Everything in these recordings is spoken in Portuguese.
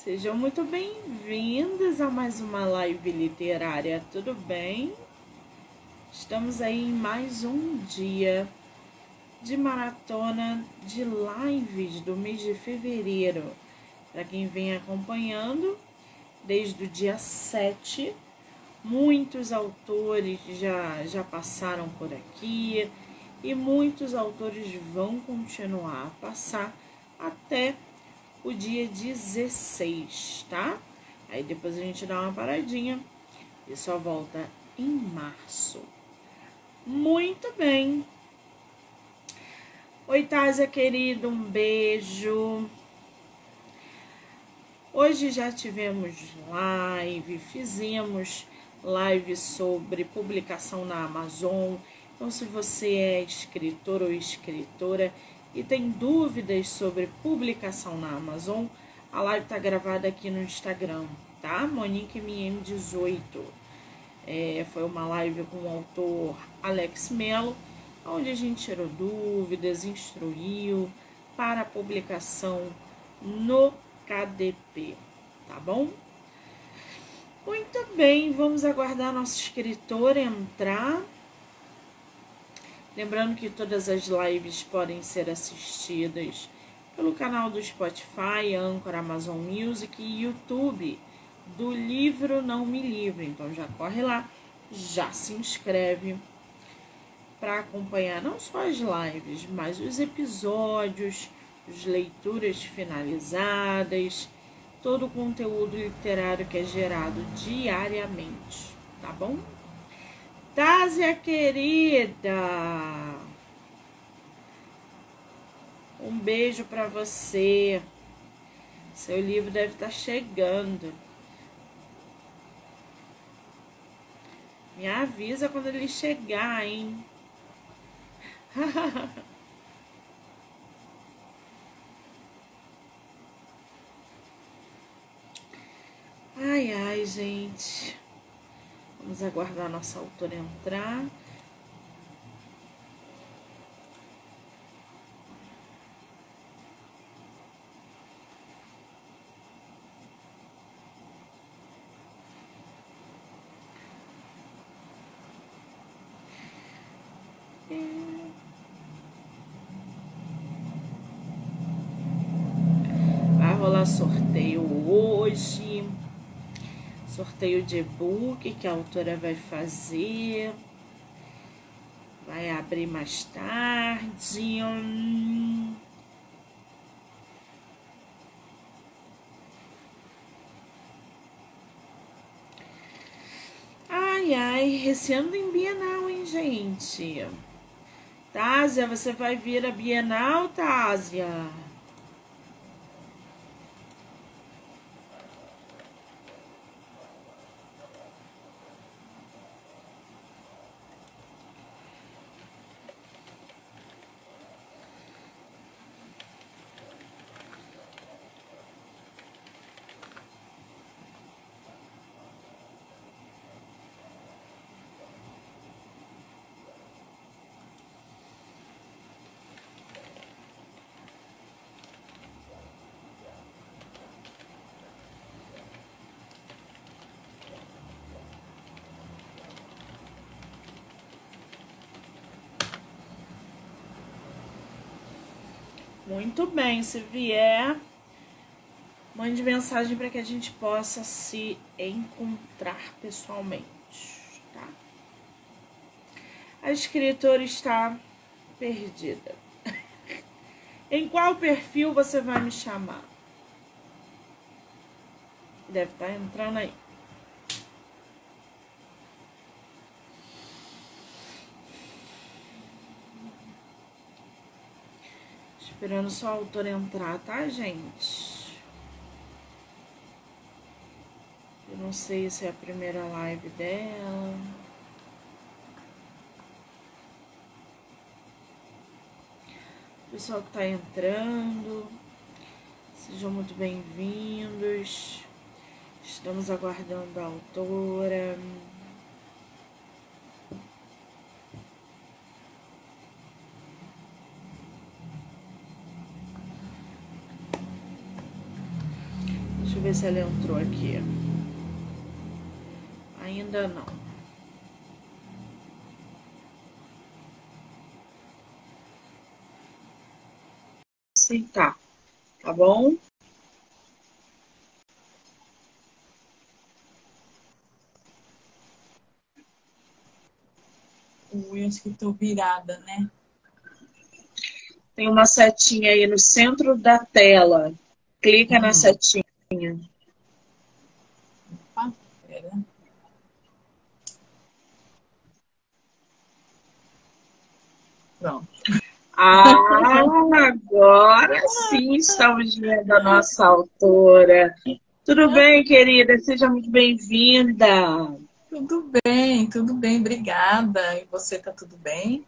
Sejam muito bem-vindos a mais uma live literária, tudo bem? Estamos aí em mais um dia de maratona de lives do mês de fevereiro. Para quem vem acompanhando, desde o dia 7, muitos autores já passaram por aqui e muitos autores vão continuar a passar até o dia 16, tá? Aí depois a gente dá uma paradinha e só volta em março. Muito bem. Oi, Tásia querida, um beijo. Hoje já tivemos live, fizemos live sobre publicação na Amazon. Então, se você é escritor ou escritora e tem dúvidas sobre publicação na Amazon, a live está gravada aqui no Instagram, tá? MoniqueMM18. Foi uma live com o autor Alex Mello, onde a gente tirou dúvidas, instruiu para a publicação no KDP, tá bom? Muito bem, vamos aguardar nosso escritor entrar. Lembrando que todas as lives podem ser assistidas pelo canal do Spotify, Anchor, Amazon Music e YouTube do Livro Não Me Livre. Então já corre lá, já se inscreve para acompanhar não só as lives, mas os episódios, as leituras finalizadas, todo o conteúdo literário que é gerado diariamente, tá bom? Tásia querida, um beijo para você. Seu livro deve estar chegando. Me avisa quando ele chegar, hein? Ai, gente. Vamos aguardar a nossa autora entrar. Vai rolar sorteio hoje. Sorteio de e-book que a autora vai fazer. Vai abrir mais tarde. Ai, esse ano tem Bienal, hein, gente? Tásia, você vai vir a Bienal, Tásia? Muito bem, se vier, mande mensagem para que a gente possa se encontrar pessoalmente, tá? A escritora está perdida. Em qual perfil você vai me chamar? Deve estar entrando aí. Esperando só a autora entrar, tá, gente? Eu não sei se é a primeira live dela. Pessoal que tá entrando, sejam muito bem-vindos. Estamos aguardando a autora. Deixa eu ver se ela entrou aqui. Ainda não. Aceitar, tá bom? Eu acho que estou virada, né? Tem uma setinha aí no centro da tela. Clica na setinha. Opa, pera. Pronto. Agora sim estamos vendo a nossa autora. Tudo bem, querida? Seja muito bem-vinda. Tudo bem, obrigada. E você, tá tudo bem?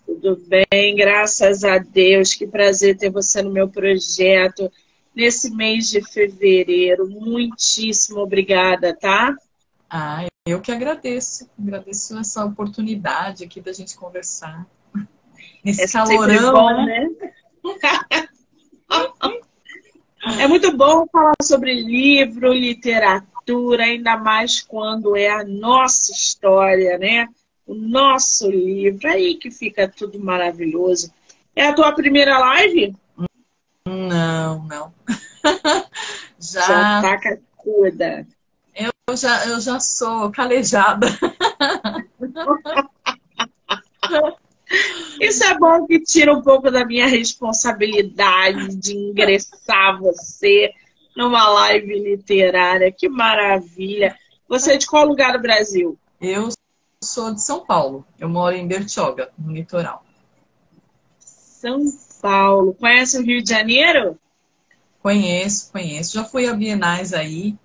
Tudo bem, graças a Deus. Que prazer ter você no meu projeto nesse mês de fevereiro. Muitíssimo obrigada, tá? Eu que agradeço. Agradeço essa oportunidade aqui da gente conversar. É Nesse sempre calorão, bom, né? né? É muito bom falar sobre livro, literatura, ainda mais quando é a nossa história, né? O nosso livro, aí que fica tudo maravilhoso. É a tua primeira live? Não. Já Já, tá cascuda. eu já sou calejada. Isso é bom que tira um pouco da minha responsabilidade de ingressar você numa live literária. Que maravilha! Você é de qual lugar do Brasil? Eu sou de São Paulo. Eu moro em Bertioga, no litoral. São Paulo. Conhece o Rio de Janeiro? Conheço. Já fui a Bienais aí.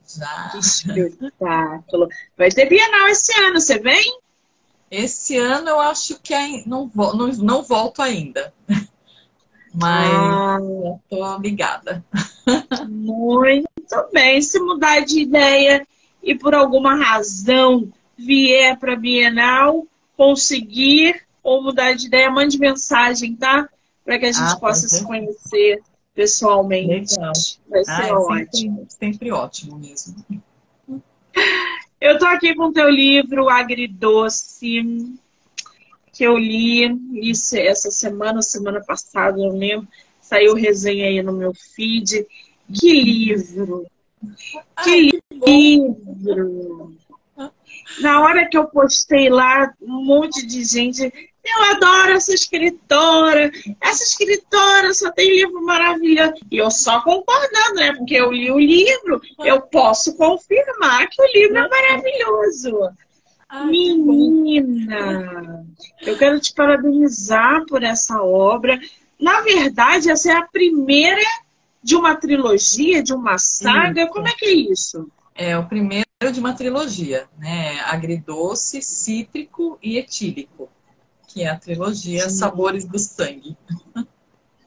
Que Já. espetáculo. Vai ter Bienal esse ano, você vem? Esse ano eu acho que não volto ainda. Mas Ah, já tô ligada. muito bem. Se mudar de ideia e por alguma razão vier para Bienal, conseguir ou mudar de ideia, mande mensagem, tá? Para que a gente Tá possa se certo. conhecer pessoalmente. Legal. Vai ser É ótimo. sempre ótimo mesmo. Eu tô aqui com o teu livro Agridoce, que eu li essa semana, semana passada, não lembro. Saiu resenha aí no meu feed. Que livro! Ai, Que que bom. livro! Na hora que eu postei lá, um monte de gente. Eu adoro essa escritora. Essa escritora só tem livro maravilhoso. E eu só concordando, né? Porque eu li o livro, eu posso confirmar que o livro é maravilhoso. Ai, que bom. Menina, eu quero te parabenizar por essa obra. Na verdade, essa é a primeira de uma trilogia, de uma saga. Como Isso. é que é isso? É o primeiro de uma trilogia, né? Agridoce, cítrico e etílico, que é a trilogia Sabores do Sangue.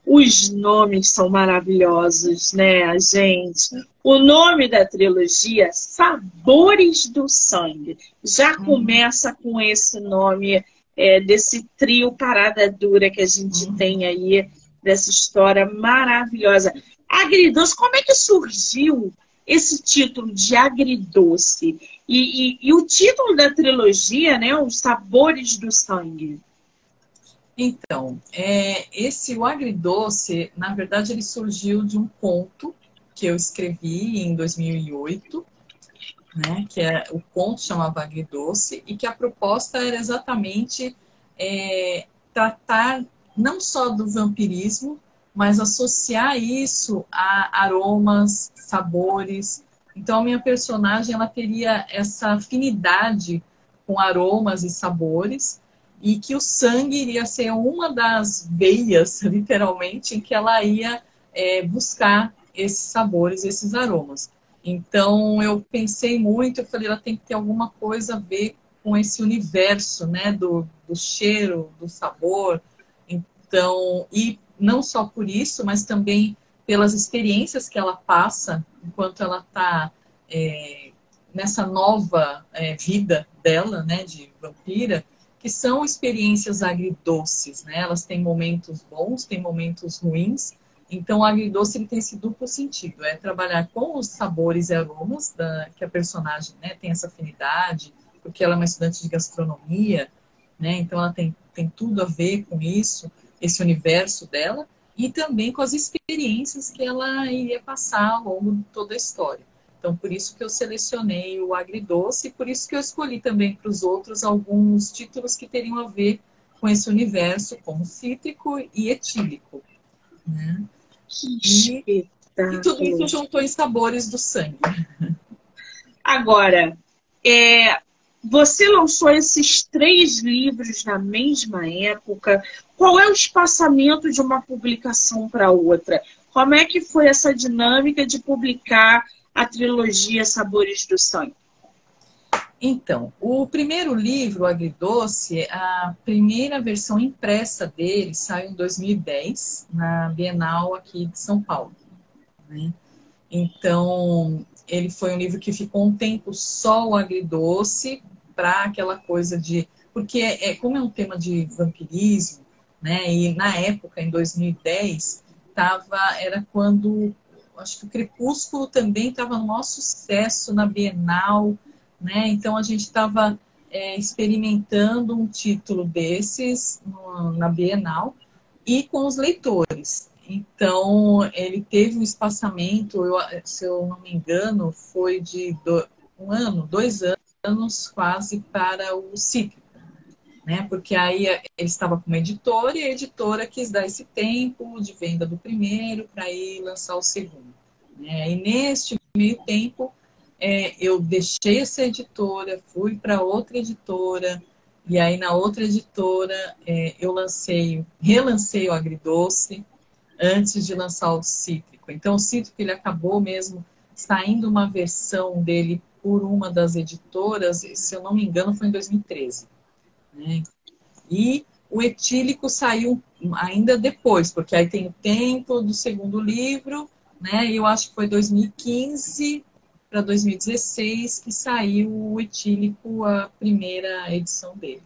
Os nomes são maravilhosos, né, gente? O nome da trilogia, Sabores do Sangue, já começa com esse nome desse trio Parada Dura que a gente tem aí, dessa história maravilhosa. Agridoce, como é que surgiu esse título de Agridoce? E o título da trilogia, né, Os Sabores do Sangue. Então, o agridoce, na verdade, ele surgiu de um conto que eu escrevi em 2008, né? O conto chamava Agridoce e que a proposta era exatamente tratar não só do vampirismo, mas associar isso a aromas, sabores. Então, a minha personagem ela teria essa afinidade com aromas e sabores e que o sangue iria ser uma das veias, literalmente, em que ela ia buscar esses sabores, esses aromas. Então, eu pensei muito, eu falei, ela tem que ter alguma coisa a ver com esse universo, né, do cheiro, do sabor. Então, e não só por isso, mas também pelas experiências que ela passa enquanto ela está nessa nova vida dela, né, de vampira, que são experiências agridoces, né? Elas têm momentos bons, têm momentos ruins, Então, o agridoce ele tem esse duplo sentido, é trabalhar com os sabores e aromas que a personagem, né, tem essa afinidade, porque ela é uma estudante de gastronomia, né, então ela tem tudo a ver com isso, esse universo dela, e também com as experiências que ela iria passar ao longo de toda a história. Então, por isso que eu selecionei o agridoce, e por isso que eu escolhi também para os outros alguns títulos que teriam a ver com esse universo, como cítrico e etílico, né? Que E tudo isso espetáculo! juntou em Sabores do Sangue. Agora, você lançou esses 3 livros na mesma época. Qual é o espaçamento de uma publicação para outra? Como é que foi essa dinâmica de publicar a trilogia Sabores do Sangue? Então, o primeiro livro, o Agridoce, a primeira versão impressa dele saiu em 2010, na Bienal aqui de São Paulo, né? Então, ele foi um livro que ficou um tempo só o agridoce, para aquela coisa de... Porque, como é um tema de vampirismo, né? E na época, em 2010, era quando... Acho que o Crepúsculo também estava no maior sucesso na Bienal, né? Então, a gente estava experimentando um título desses na Bienal e com os leitores. Então, ele teve um espaçamento, se eu não me engano, foi de 2 anos quase para o cítrico, né? Porque aí ele estava com uma editora e a editora quis dar esse tempo de venda do primeiro para ir lançar o segundo, né? E neste meio tempo, eu deixei essa editora, fui para outra editora, e aí na outra editora eu relancei o Agridoce, antes de lançar o cítrico. Então, o cítrico ele acabou mesmo saindo uma versão dele por uma das editoras, se eu não me engano, foi em 2013. Né? E o etílico saiu ainda depois, porque aí tem o tempo do segundo livro, né? E eu acho que foi 2015 para 2016 que saiu o etílico, a primeira edição dele.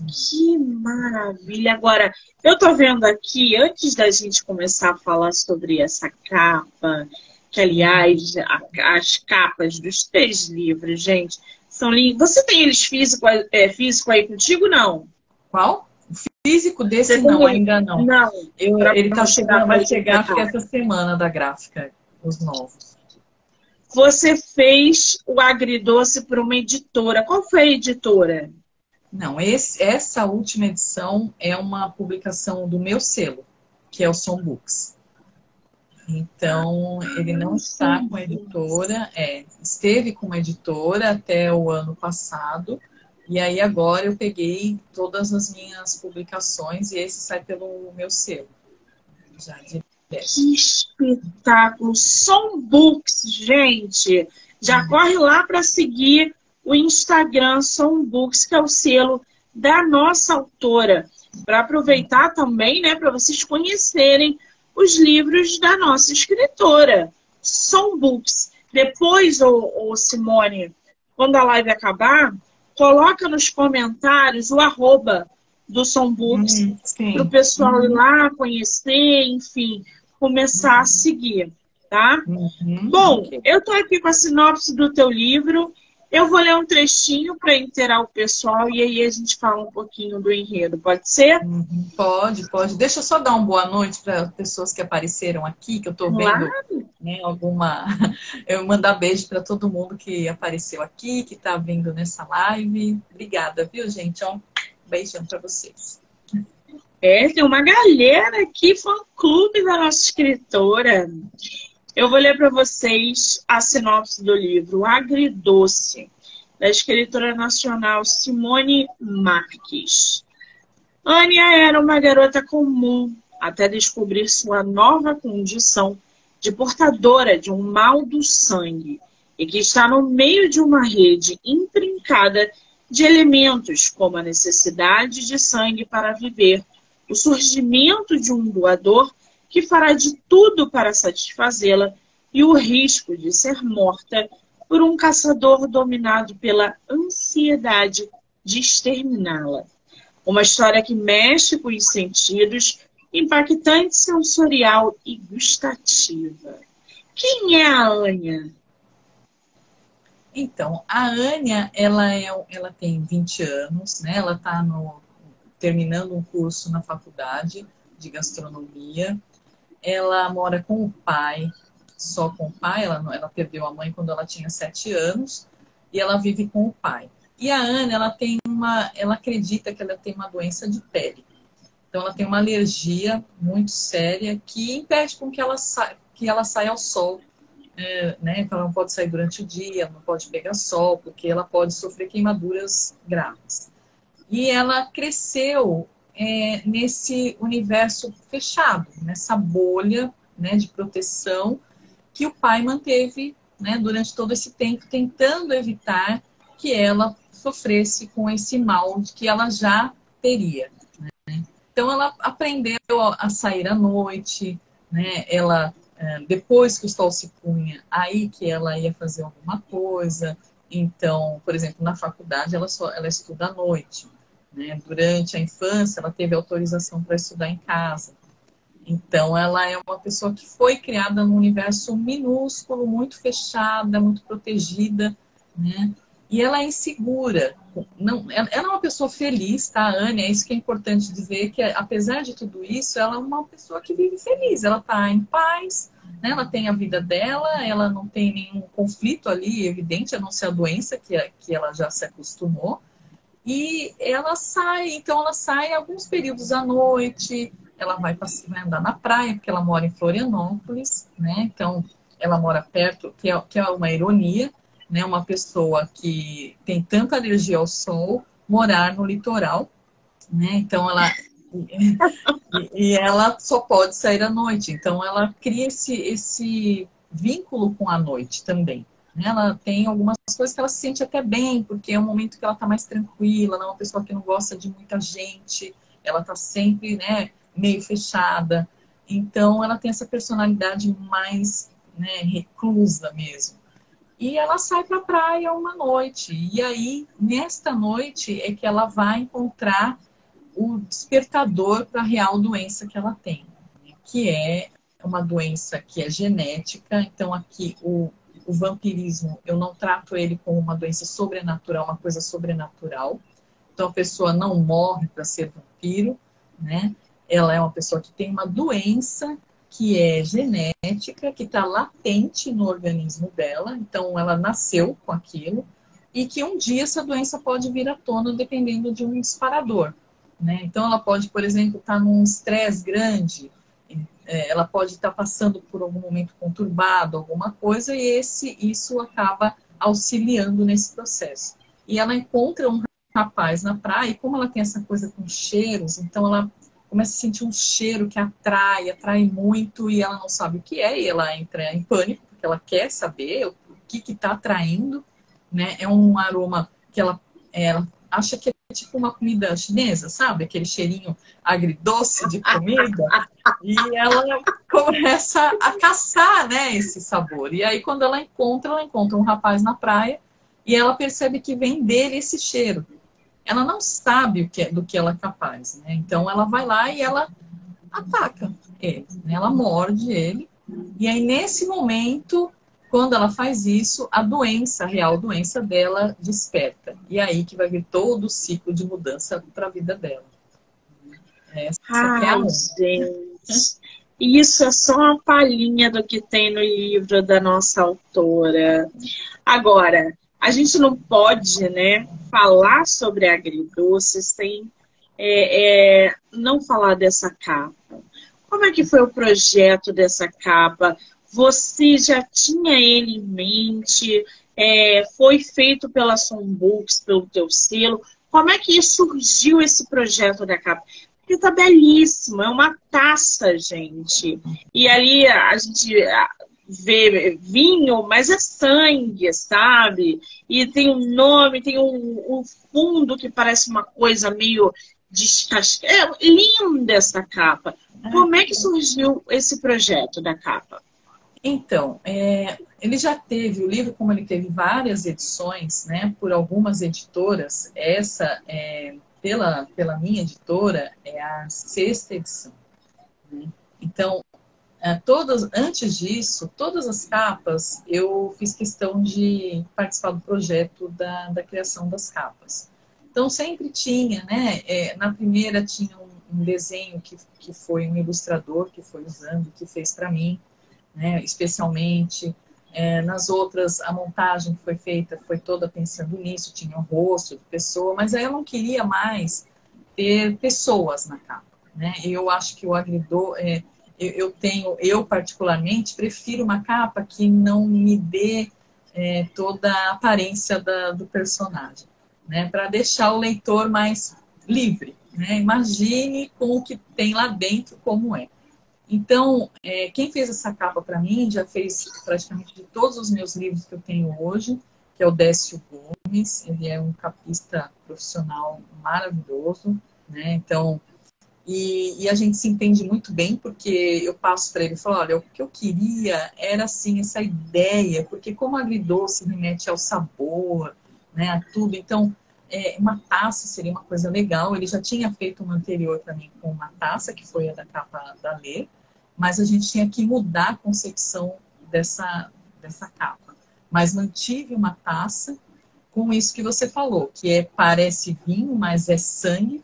Que maravilha! Agora, eu tô vendo aqui, antes da gente começar a falar sobre essa capa, que aliás, as capas dos 3 livros, gente, são lindas. Você tem eles físico aí contigo, não? Qual? O físico desse Você não, tem ele? ainda não. Não. Ele tá chegando, vai chegar acho que Tá. essa semana da gráfica, os novos. Você fez o Agridoce para uma editora. Qual foi a editora? Não, essa última edição é uma publicação do meu selo, que é o Som Books. Então, ele não está com a editora, esteve com uma editora até o ano passado, e aí agora eu peguei todas as minhas publicações e esse sai pelo meu selo. Já direto. Que espetáculo! Som Books, gente! Já corre lá para seguir o Instagram Som Books, que é o selo da nossa autora. Para aproveitar também, né, para vocês conhecerem os livros da nossa escritora. Som Books. Depois, Simone, quando a live acabar, coloca nos comentários o arroba do Som Books para o pessoal ir lá conhecer, enfim, começar a seguir, tá? Bom, eu tô aqui com a sinopse do teu livro. Eu vou ler um trechinho para inteirar o pessoal e aí a gente fala um pouquinho do enredo. Pode ser? Pode. Deixa eu só dar uma boa noite para as pessoas que apareceram aqui, que eu estou vendo, né, eu mandar beijo para todo mundo que apareceu aqui, que está vindo nessa live. Obrigada, viu, gente? Beijão para vocês. Tem uma galera aqui, fã-clube da nossa escritora. Eu vou ler para vocês a sinopse do livro Agridoce, da escritora nacional Simone Marques. Ania era uma garota comum, até descobrir sua nova condição de portadora de um mal do sangue e que está no meio de uma rede intrincada de elementos como a necessidade de sangue para viver, o surgimento de um doador que fará de tudo para satisfazê-la e o risco de ser morta por um caçador dominado pela ansiedade de exterminá-la. Uma história que mexe com os sentidos, impactante, sensorial e gustativa. Quem é a Ania? Então, a Ania, ela tem 20 anos, né? Ela está terminando um curso na faculdade de gastronomia. Ela mora com o pai, só com o pai. Ela perdeu a mãe quando ela tinha 7 anos e ela vive com o pai. E a Ania, ela acredita que ela tem uma doença de pele. Então, ela tem uma alergia muito séria que impede com que ela saia ao sol, né? Então, ela não pode sair durante o dia, não pode pegar sol, porque ela pode sofrer queimaduras graves. E ela cresceu nesse universo fechado, nessa bolha, né, de proteção que o pai manteve, né, durante todo esse tempo, tentando evitar que ela sofresse com esse mal que ela já teria. Então, ela aprendeu a sair à noite, né? Ela, depois que o sol se punha, aí que ela ia fazer alguma coisa. Então, por exemplo, na faculdade, ela estuda à noite, né? Durante a infância, ela teve autorização para estudar em casa. Então, ela é uma pessoa que foi criada num universo minúsculo, muito fechada, muito protegida, né? E ela é insegura. Não, ela é uma pessoa feliz, tá, Anne? É isso que é importante dizer, que apesar de tudo isso, ela é uma pessoa que vive feliz. Ela está em paz, né? Ela tem a vida dela, ela não tem nenhum conflito ali, evidente, a não ser a doença que ela já se acostumou. E então ela sai alguns períodos à noite, ela vai andar na praia, porque ela mora em Florianópolis, né? Então, ela mora perto, que é uma ironia, né? Uma pessoa que tem tanta alergia ao sol, morar no litoral, né? Então, ela só pode sair à noite. Então, ela cria esse vínculo com a noite também. Ela tem algumas coisas que ela se sente até bem, porque é um momento que ela está mais tranquila, ela é uma pessoa que não gosta de muita gente, ela está sempre, né, meio fechada. Então, ela tem essa personalidade mais, né, reclusa mesmo. E ela sai para a praia uma noite. E aí, nesta noite, é que ela vai encontrar o despertador para a real doença que ela tem, que é uma doença que é genética. Então, aqui, o vampirismo, eu não trato ele como uma doença sobrenatural, uma coisa sobrenatural. Então, a pessoa não morre para ser vampiro, né? Ela é uma pessoa que tem uma doença que é genética, que está latente no organismo dela. Então, ela nasceu com aquilo e que um dia essa doença pode vir à tona dependendo de um disparador, né? Então, ela pode, por exemplo, estar num estresse grande, ela pode estar passando por algum momento conturbado, alguma coisa, e isso acaba auxiliando nesse processo. E ela encontra um rapaz na praia, e como ela tem essa coisa com cheiros, então ela começa a sentir um cheiro que atrai muito, e ela não sabe o que é, e ela entra em pânico, porque ela quer saber o que está atraindo, né? É um aroma que ela acha que é tipo uma comida chinesa, sabe? Aquele cheirinho agridoce de comida. E ela começa a caçar, né, esse sabor. E aí, quando ela encontra um rapaz na praia e ela percebe que vem dele esse cheiro. Ela não sabe do que ela é capaz, né? Então, ela vai lá e ela ataca ele, né? Ela morde ele. E aí, nesse momento, quando ela faz isso, a real doença dela desperta. E aí que vai vir todo o ciclo de mudança para a vida dela. Essa que é a Ai, onda. gente. Isso é só uma palhinha do que tem no livro da nossa autora. Agora, a gente não pode, né, falar sobre agridoce sem não falar dessa capa. Como é que foi o projeto dessa capa? Você já tinha ele em mente? Foi feito pela Songbooks, pelo teu selo? Como é que surgiu esse projeto da capa? Porque tá belíssimo, é uma taça, gente. E ali a gente vê vinho, mas é sangue, sabe? E tem um nome, tem um fundo que parece uma coisa meio descascada. É linda essa capa. Como é que surgiu esse projeto da capa? Então, ele já teve, o livro, como ele teve várias edições, né, por algumas editoras, essa, pela minha editora, é a 6ª edição. né? Então, antes disso, todas as capas, eu fiz questão de participar do projeto da criação das capas. Então, sempre tinha, né? Na primeira tinha um desenho que foi um ilustrador que foi usando, que fez para mim, né? Especialmente. Nas outras, a montagem que foi feita foi toda pensando nisso, tinha o rosto de pessoa, mas aí eu não queria mais ter pessoas na capa, né? Eu acho que o agridoce... eu particularmente prefiro uma capa que não me dê toda a aparência do personagem, né? Para deixar o leitor mais livre, né? Imagine com o que tem lá dentro como é. Então, quem fez essa capa para mim já fez praticamente de todos os meus livros que eu tenho hoje, que é o Décio Gomes. Ele é um capista profissional maravilhoso, né? Então, e a gente se entende muito bem, porque eu passo para ele e falo, olha, o que eu queria era, assim, essa ideia, porque como agridoce remete ao sabor, né, a tudo, então, uma taça seria uma coisa legal. Ele já tinha feito uma anterior para mim com uma taça, que foi a da capa da Lê, mas a gente tinha que mudar a concepção dessa capa. Mas mantive uma taça com isso que você falou, que parece vinho, mas é sangue,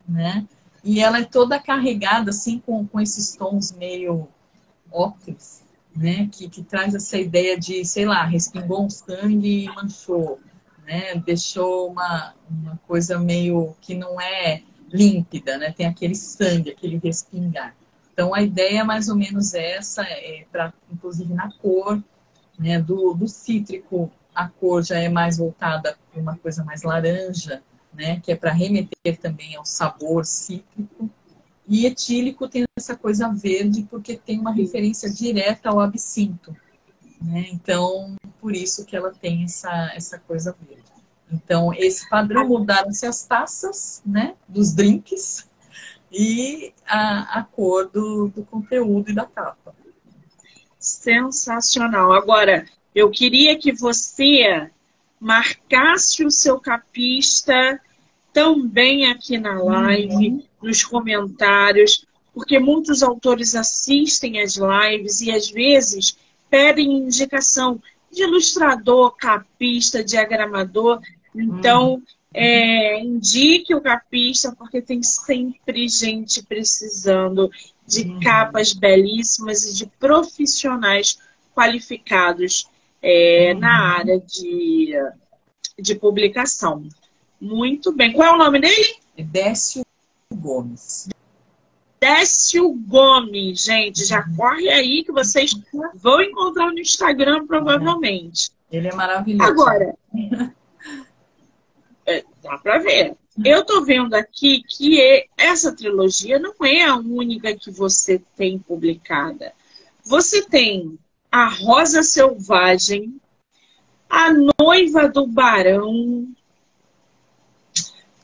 né? E ela é toda carregada, assim, com esses tons meio ópticos, né? Que traz essa ideia de, sei lá, respingou um sangue e manchou, né? Deixou uma coisa meio que não é límpida, né? Tem aquele sangue, aquele respingar. Então, a ideia é mais ou menos essa, inclusive na cor, né? Do cítrico, a cor já é mais voltada para uma coisa mais laranja, né? Que é para remeter também ao sabor cítrico. E etílico tem essa coisa verde, porque tem uma referência direta ao absinto, né? Então, por isso que ela tem essa coisa verde. Então, esse padrão, mudaram-se as taças, né? Dos drinks, e a cor do conteúdo e da capa. Sensacional. Agora, eu queria que você marcasse o seu capista também aqui na live, nos comentários, porque muitos autores assistem às lives e às vezes pedem indicação de ilustrador, capista, diagramador. Então, indique o capista, porque tem sempre gente precisando de capas belíssimas e de profissionais qualificados na área de publicação. Muito bem. Qual é o nome dele? Décio Gomes. Décio Gomes, gente. Já corre aí que vocês vão encontrar no Instagram, provavelmente. Ele é maravilhoso. Agora, dá pra ver. Eu tô vendo aqui que essa trilogia não é a única que você tem publicada. Você tem A Rosa Selvagem, A Noiva do Barão,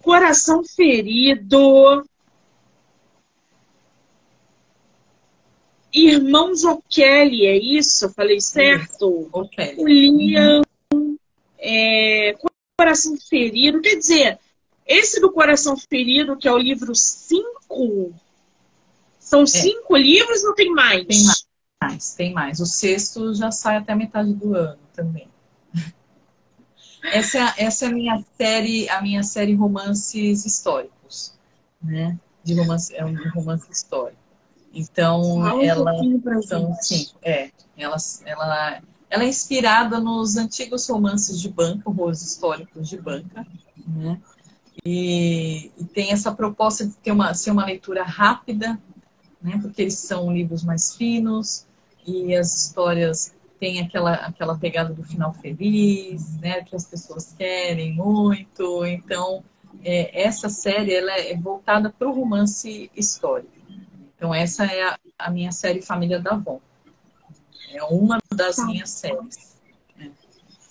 Coração Ferido, Irmãos O'Kelly, é isso? Eu falei certo? O'Kelly. O Liam, Coração Ferido. Quer dizer, esse do Coração Ferido, que é o livro 5, são 5 livros ou tem mais? Tem mais. O 6º já sai até a metade do ano também. Essa é a minha série romances históricos, né? É um romance histórico. Então, são 5. Ela é inspirada nos antigos romances de banca, horrores históricos de banca, né? E tem essa proposta de ser uma leitura rápida, né? Porque eles são livros mais finos e as histórias têm aquela pegada do final feliz, né? Que as pessoas querem muito. Então, essa série ela é voltada para o romance histórico. Então, essa é a minha série Família da Avon. É uma das minhas séries.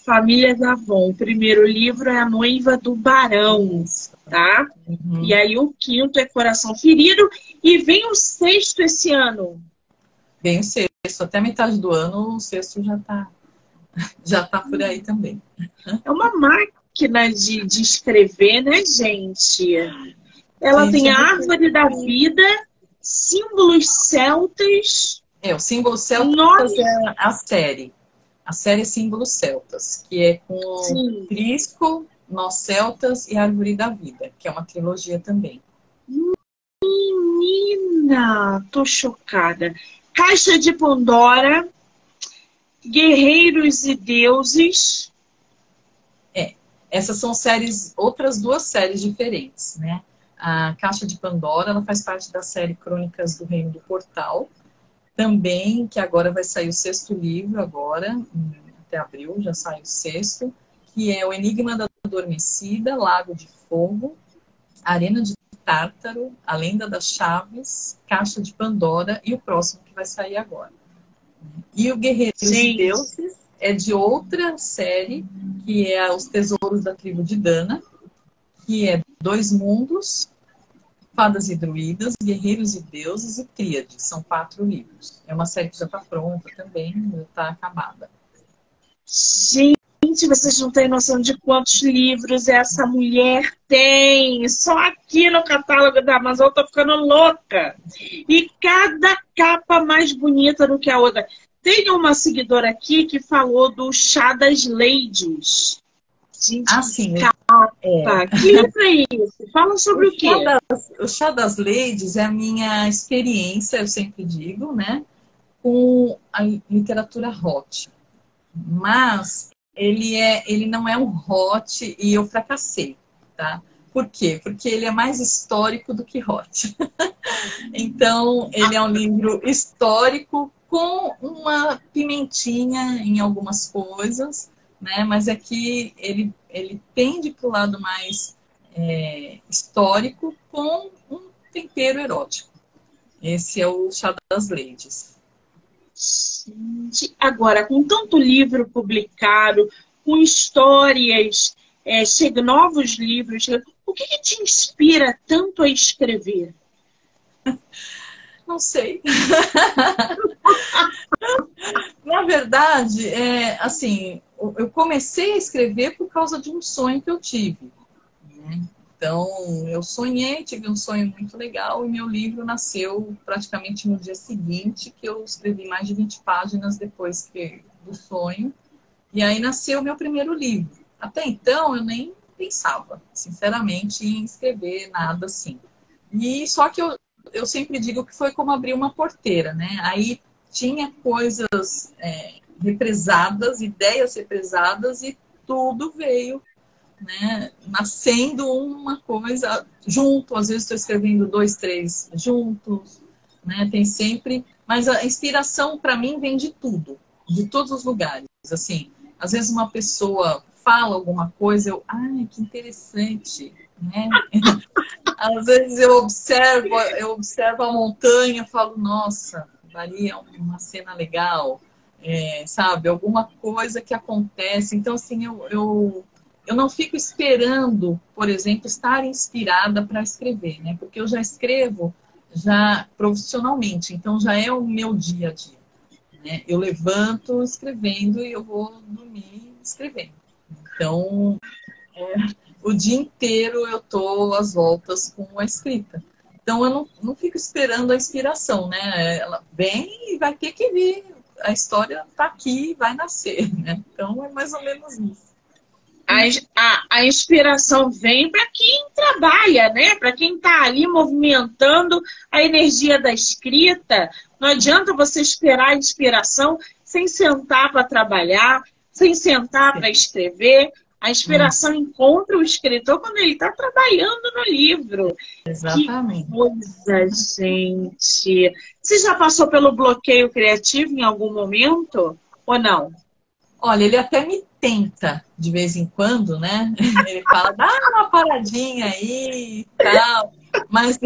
Família da Avon. O primeiro livro é A Noiva do Barão, tá? E aí o 5º é Coração Ferido. E vem o 6º esse ano. Vem o 6º. Até a metade do ano, o 6º já tá por aí também. É uma máquina de escrever, né, gente? Ela tem a Árvore da Vida Símbolos celtas. O símbolo celtas Nome. é a série. A série Símbolos Celtas, que é com Sim. Crisco, Nós Celtas e Árvore da Vida, que é uma trilogia também. Menina, tô chocada. Caixa de Pandora, Guerreiros e Deuses. Essas são séries, outras duas séries diferentes, né? A Caixa de Pandora, ela faz parte da série Crônicas do Reino do Portal, também, que agora vai sair o sexto livro, agora, até abril, já sai o sexto, que é O Enigma da Adormecida, Lago de Fogo, Arena de Tártaro, A Lenda das Chaves, Caixa de Pandora e o próximo que vai sair agora. E o Guerreiros e Deuses é de outra série, que é Os Tesouros da Tribo de Dana, que é Dois Mundos, Fadas e Druidas, Guerreiros e Deuses e Tríade. São 4 livros. É uma série que já está pronta também, já está acabada. Gente, vocês não têm noção de quantos livros essa mulher tem. Só aqui no catálogo da Amazon eu tô ficando louca. E cada capa mais bonita do que a outra. Tem uma seguidora aqui que falou do Chá das Ladies. Gente, sim. que livro é isso? Fala sobre o quê? O Chá das Ladies é a minha experiência, eu sempre digo, né, com a literatura hot. Mas ele não é um hot e eu fracassei, tá? Por quê? Porque ele é mais histórico do que hot. Então, ele é um livro histórico com uma pimentinha em algumas coisas, né? Mas é que ele tende para o lado mais histórico com um tempero erótico. Esse é o Chá das Ladies. Gente, agora, com tanto livro publicado, com histórias, chegam novos livros, o que te inspira tanto a escrever? Não sei. Na verdade, assim, eu comecei a escrever por causa de um sonho que eu tive, né? Então, eu sonhei, tive um sonho muito legal e meu livro nasceu praticamente no dia seguinte, que eu escrevi mais de 20 páginas depois do sonho. E aí nasceu o meu primeiro livro. Até então, eu nem pensava, sinceramente, em escrever nada assim. E só que eu sempre digo que foi como abrir uma porteira, né? Aí tinha coisas represadas, ideias represadas e tudo veio, né, nascendo uma coisa junto. Às vezes estou escrevendo 2, 3 juntos, né? Tem sempre, mas a inspiração para mim vem de tudo, de todos os lugares. Assim, às vezes uma pessoa fala alguma coisa, ai, que interessante, né? Às vezes eu observo a montanha, falo, nossa, daria uma cena legal, sabe? Alguma coisa que acontece. Então, assim, eu não fico esperando, por exemplo, estar inspirada para escrever, né? Porque eu já escrevo já profissionalmente, então já é o meu dia a dia, né? Eu levanto escrevendo e eu vou dormir escrevendo. Então, o dia inteiro eu tô às voltas com a escrita. Então, eu não fico esperando a inspiração, né? Ela vem e vai ter que vir. A história tá aqui, vai nascer, né? Então, é mais ou menos isso. A inspiração vem para quem trabalha, né? Para quem está ali movimentando a energia da escrita. Não adianta você esperar a inspiração sem sentar para trabalhar, sem sentar para escrever. A inspiração encontra o escritor quando ele está trabalhando no livro. Exatamente. Que coisa, gente. Você já passou pelo bloqueio criativo em algum momento ou não? Olha, ele até me tenta de vez em quando, né? Ele fala, dá uma paradinha aí e tal. Mas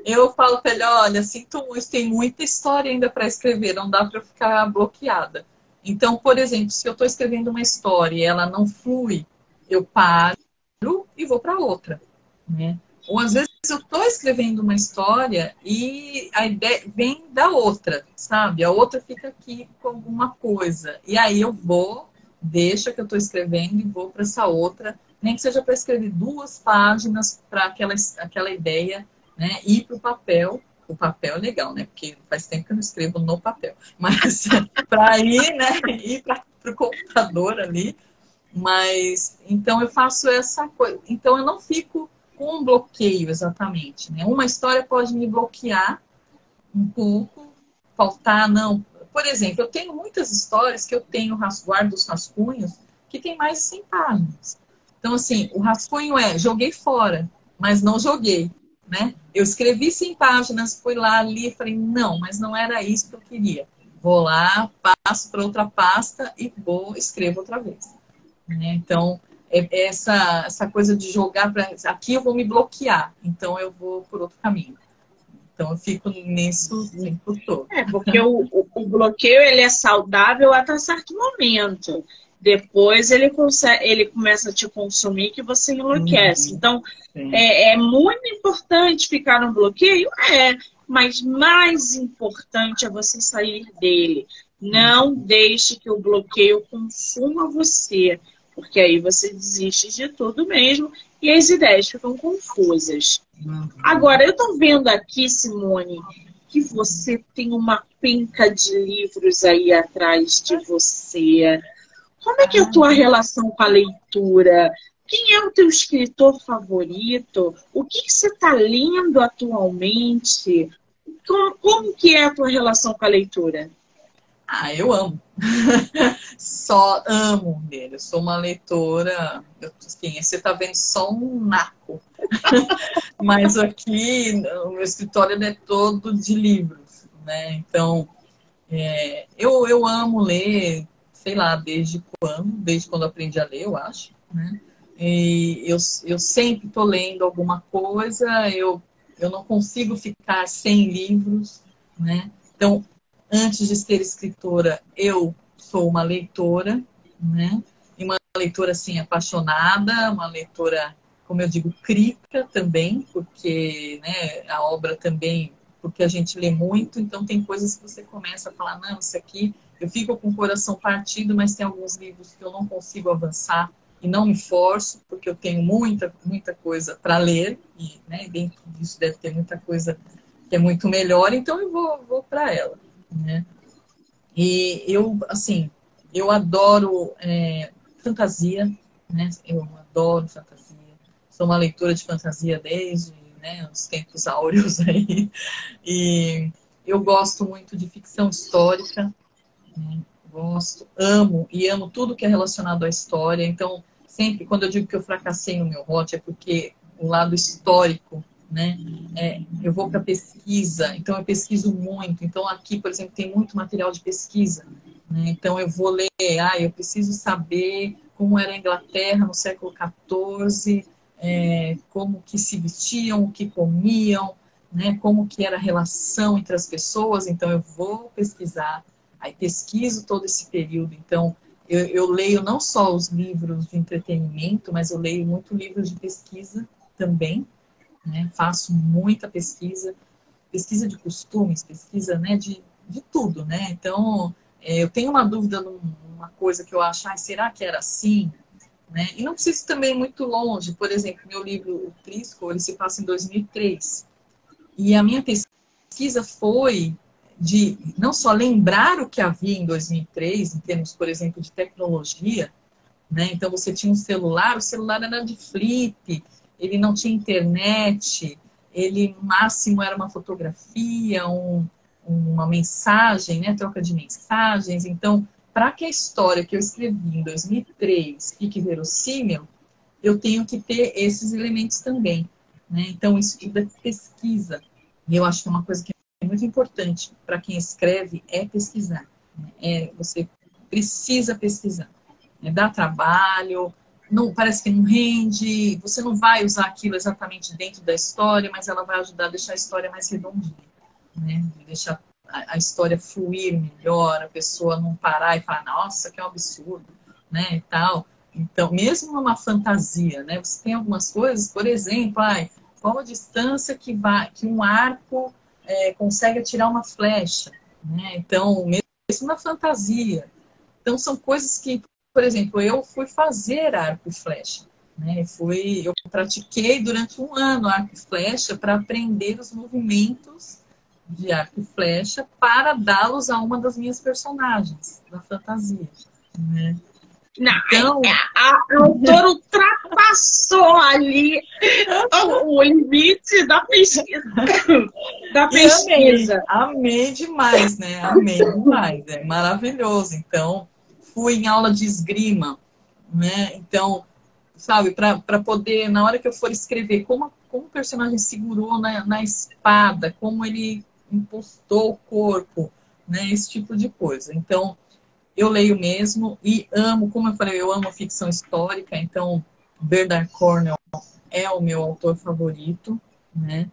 eu falo para ele, olha, sinto muito, tem muita história ainda para escrever, não dá para eu ficar bloqueada. Então, por exemplo, se eu estou escrevendo uma história e ela não flui, eu paro e vou para outra, né? Ou às vezes eu estou escrevendo uma história e a ideia vem da outra, sabe? A outra fica aqui com alguma coisa. E aí eu vou, deixa que eu estou escrevendo e vou para essa outra, nem que seja para escrever 2 páginas para aquela ideia, né, ir para o papel. O papel é legal, né? Porque faz tempo que eu não escrevo no papel. Mas para ir, né? Ir para o computador ali. Mas então eu faço essa coisa. Então eu não fico com um bloqueio exatamente, né? Uma história pode me bloquear um pouco, faltar, não. Por exemplo, eu tenho muitas histórias que eu tenho guardo os rascunhos que tem mais de 100 páginas. Então, assim, o rascunho joguei fora, mas não joguei, né? Eu escrevi 100 páginas, fui lá, li e falei, não, mas não era isso que eu queria. Vou lá, passo para outra pasta e escrevo outra vez. Né? Então, essa coisa de jogar para aqui eu vou me bloquear, então eu vou por outro caminho. Então eu fico nisso o tempo todo. Porque o bloqueio ele é saudável até certo momento. Depois ele começa a te consumir que você enlouquece. Então, é muito importante ficar no bloqueio? Mas mais importante é você sair dele. Não deixe que o bloqueio consuma você, porque aí você desiste de tudo mesmo e as ideias ficam confusas. Agora, eu estou vendo aqui, Simone, que você tem uma penca de livros aí atrás de você. Como é que é a tua relação com a leitura? Quem é o teu escritor favorito? O que você está lendo atualmente? Como que é a tua relação com a leitura? Eu amo. Só amo dele. Eu sou uma leitora. Assim, você está vendo só um naco. Mas aqui, o meu escritório é todo de livros, né? Então, eu amo ler, sei lá, desde quando aprendi a ler, eu acho, né? E eu sempre estou lendo alguma coisa, eu não consigo ficar sem livros, né? Então, antes de ser escritora, eu sou uma leitora, né? E uma leitora, assim, apaixonada, uma leitora, como eu digo, crítica também, porque, né, a obra também, porque a gente lê muito, então tem coisas que você começa a falar, não, isso aqui, eu fico com o coração partido, mas tem alguns livros que eu não consigo avançar e não me forço, porque eu tenho muita, muita coisa para ler, e, né, dentro disso deve ter muita coisa que é muito melhor, então eu vou para ela, né? E eu, assim, eu adoro fantasia, né? Eu adoro fantasia. Sou uma leitora de fantasia desde, né, os tempos áureos aí. E eu gosto muito de ficção histórica, né? Amo tudo que é relacionado à história. Então, sempre quando eu digo que eu fracassei no meu hobby, é porque o lado histórico, né? Eu vou para pesquisa, então eu pesquiso muito. Então, aqui, por exemplo, tem muito material de pesquisa, né? Então, eu vou ler, eu preciso saber como era a Inglaterra no século XIV, como que se vestiam, o que comiam, né? Como que era a relação entre as pessoas. Então, eu vou pesquisar. Aí pesquiso todo esse período, então eu leio não só os livros de entretenimento, mas eu leio muito livros de pesquisa também, né? Faço muita pesquisa de costumes, pesquisa, né, de tudo, né? Então, eu tenho uma dúvida numa coisa que eu acho, será que era assim? Né? E não preciso também ir muito longe, por exemplo, meu livro, O Prisco, ele se passa em 2003, e a minha pesquisa foi de não só lembrar o que havia em 2003, em termos, por exemplo, de tecnologia, né? Então você tinha um celular, o celular era de flip, ele não tinha internet, ele máximo era uma fotografia, uma mensagem, né? Troca de mensagens. Então, para que a história que eu escrevi em 2003 fique verossímil, eu tenho que ter esses elementos também, né? Então, isso tudo é pesquisa. E eu acho que é uma coisa que é muito importante para quem escreve é pesquisar. Né? Você precisa pesquisar. Né? Dá trabalho, não, parece que não rende, você não vai usar aquilo exatamente dentro da história, mas ela vai ajudar a deixar a história mais redondinha. Né? Deixar a história fluir melhor, a pessoa não parar e falar, nossa, que é um absurdo, né? E tal. Então, mesmo numa fantasia, né? Você tem algumas coisas, por exemplo, qual a distância que um arco consegue atirar uma flecha, né? Então, mesmo na fantasia. Então, são coisas que, por exemplo, eu fui fazer arco e flecha, né? Eu pratiquei durante um ano arco e flecha para aprender os movimentos de arco e flecha para dá-los a uma das minhas personagens da fantasia, né? Não, Então, a autora ultrapassou ali o limite da pesquisa. Da pesquisa. Amei demais, né? Amei demais. É maravilhoso. Então, fui em aula de esgrima, né? Então, sabe, para poder, na hora que eu for escrever, como o personagem segurou na espada, como ele impostou o corpo, né? Esse tipo de coisa. Então, eu leio mesmo e amo, como eu falei, eu amo ficção histórica, então Bernard Cornwell é o meu autor favorito, né?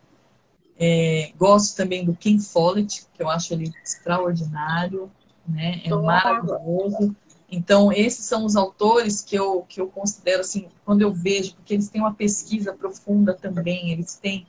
Gosto também do Ken Follett, que eu acho ele extraordinário, né? É maravilhoso. Então, esses são os autores que eu considero, assim, quando eu vejo, porque eles têm uma pesquisa profunda também, eles têm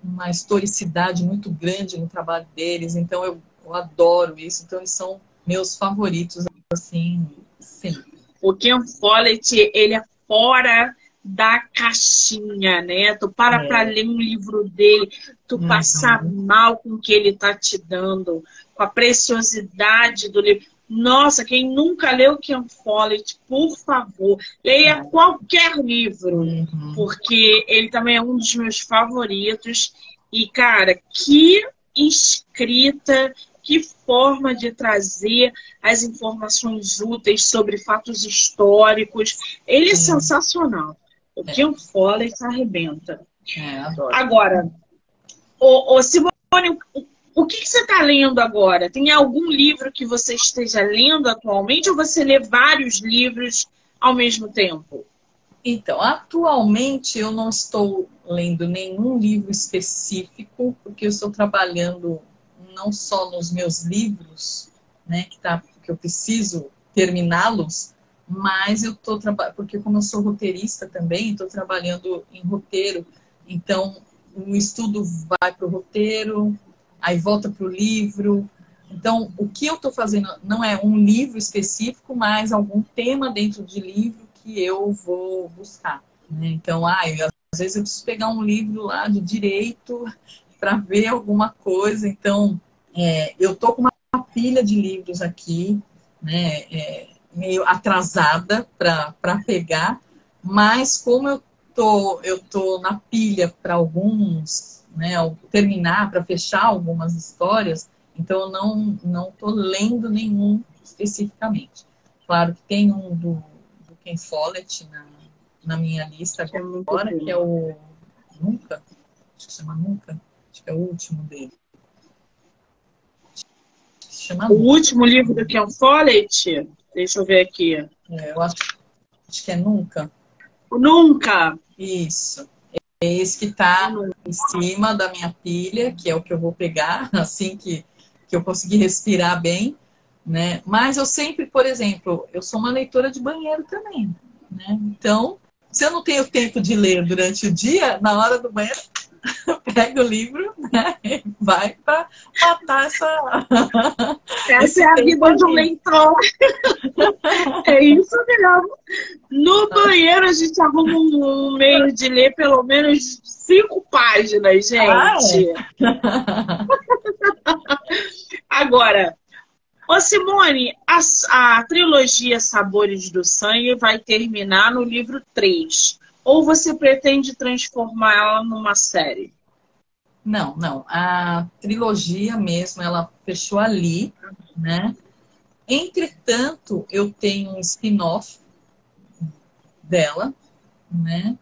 uma historicidade muito grande no trabalho deles, então eu adoro isso. Então, eles são meus favoritos, assim, sim. O Ken Follett, ele é fora da caixinha, né? Tu para ler um livro dele, tu passa mal com o que ele tá te dando, com a preciosidade do livro. Nossa, quem nunca leu Ken Follett, por favor, leia qualquer livro, porque ele também é um dos meus favoritos. E, cara, que escrita, que forma de trazer as informações úteis sobre fatos históricos. Ele é sensacional. O Ken Follett arrebenta. Adoro. Agora, Simone, o que você está lendo agora? Tem algum livro que você esteja lendo atualmente ou você lê vários livros ao mesmo tempo? Então, atualmente eu não estou lendo nenhum livro específico, porque eu estou trabalhando não só nos meus livros, né, que eu preciso terminá-los, mas eu estou trabalhando, porque como eu sou roteirista também, estou trabalhando em roteiro, então o estudo vai para o roteiro, aí volta para o livro. Então, o que eu estou fazendo não é um livro específico, mas algum tema dentro de livro que eu vou buscar, né? Então, às vezes eu preciso pegar um livro lá de direito para ver alguma coisa. Então, eu tô com uma pilha de livros aqui, né? Meio atrasada para pegar, mas como eu tô na pilha para alguns, né? Terminar, para fechar algumas histórias, então eu não tô lendo nenhum especificamente. Claro que tem um do Ken Follett na minha lista agora, que é o Nunca, acho que chama Nunca, acho que é o último dele. O último livro do Ken Follett? Deixa eu ver aqui. Eu acho que é Nunca. Nunca! Isso. É esse que está em cima da minha pilha, que é o que eu vou pegar assim que eu conseguir respirar bem, né? Mas eu sempre, por exemplo, eu sou uma leitora de banheiro também, né? Então, se eu não tenho tempo de ler durante o dia, na hora do banheiro, pega o livro, né? E vai para matar Essa é a vida de um leitor. É isso mesmo. No banheiro a gente arruma um meio de ler pelo menos 5 páginas, gente. Agora, Simone, a trilogia Sabores do Sangue vai terminar no livro 3. Ou você pretende transformá-la numa série? Não. A trilogia mesmo, ela fechou ali, né? Entretanto, eu tenho um spin-off dela, né?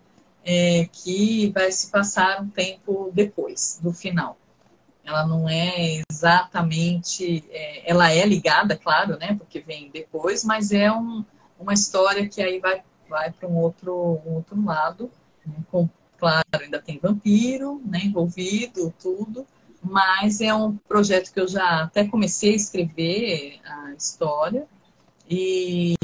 Que vai se passar um tempo depois do final. Ela não é exatamente... ela é ligada, claro, né? Porque vem depois, mas é uma história que aí vai para um outro lado, né? Claro, ainda tem vampiro, né, envolvido, tudo, mas é um projeto que eu já até comecei a escrever a história, e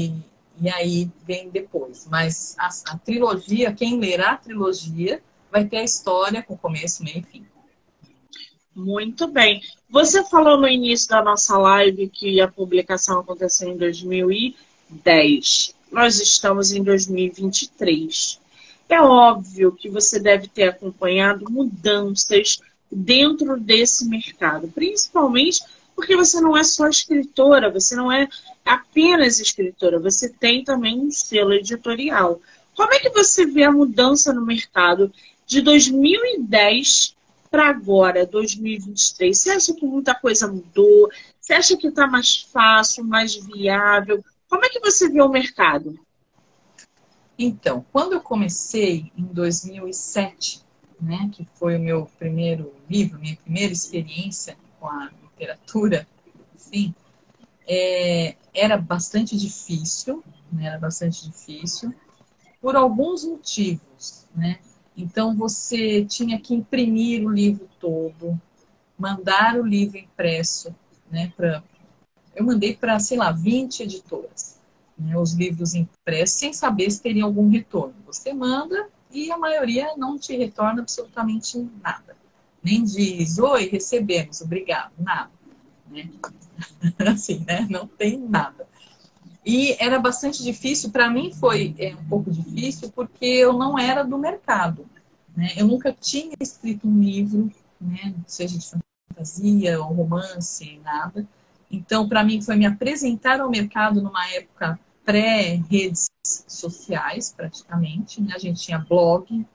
aí vem depois. Mas a trilogia, quem lerá a trilogia, vai ter a história com começo, meio e fim. Muito bem. Você falou no início da nossa live que a publicação aconteceu em 2010. Nós estamos em 2023. É óbvio que você deve ter acompanhado mudanças dentro desse mercado? Principalmente porque você não é só escritora, você não é apenas escritora, você tem também um selo editorial. Como é que você vê a mudança no mercado de 2010 para agora, 2023? Você acha que muita coisa mudou? Você acha que está mais fácil, mais viável? Como é que você vê o mercado? Então, quando eu comecei em 2007, né, que foi o meu primeiro livro, minha primeira experiência com a literatura, sim, era bastante difícil, né, era bastante difícil, por alguns motivos, né? Então, você tinha que imprimir o livro todo, mandar o livro impresso, né, eu mandei para, sei lá, 20 editoras, né, os livros impressos, sem saber se teria algum retorno. Você manda e a maioria não te retorna absolutamente nada. Nem diz, oi, recebemos, obrigado, nada. Né? Assim, né? Não tem nada. E era bastante difícil, para mim foi um pouco difícil, porque eu não era do mercado. Né? Eu nunca tinha escrito um livro, né, seja de fantasia ou romance, nada. Então, para mim, foi me apresentar ao mercado numa época pré-redes sociais, praticamente. Né? A gente tinha blog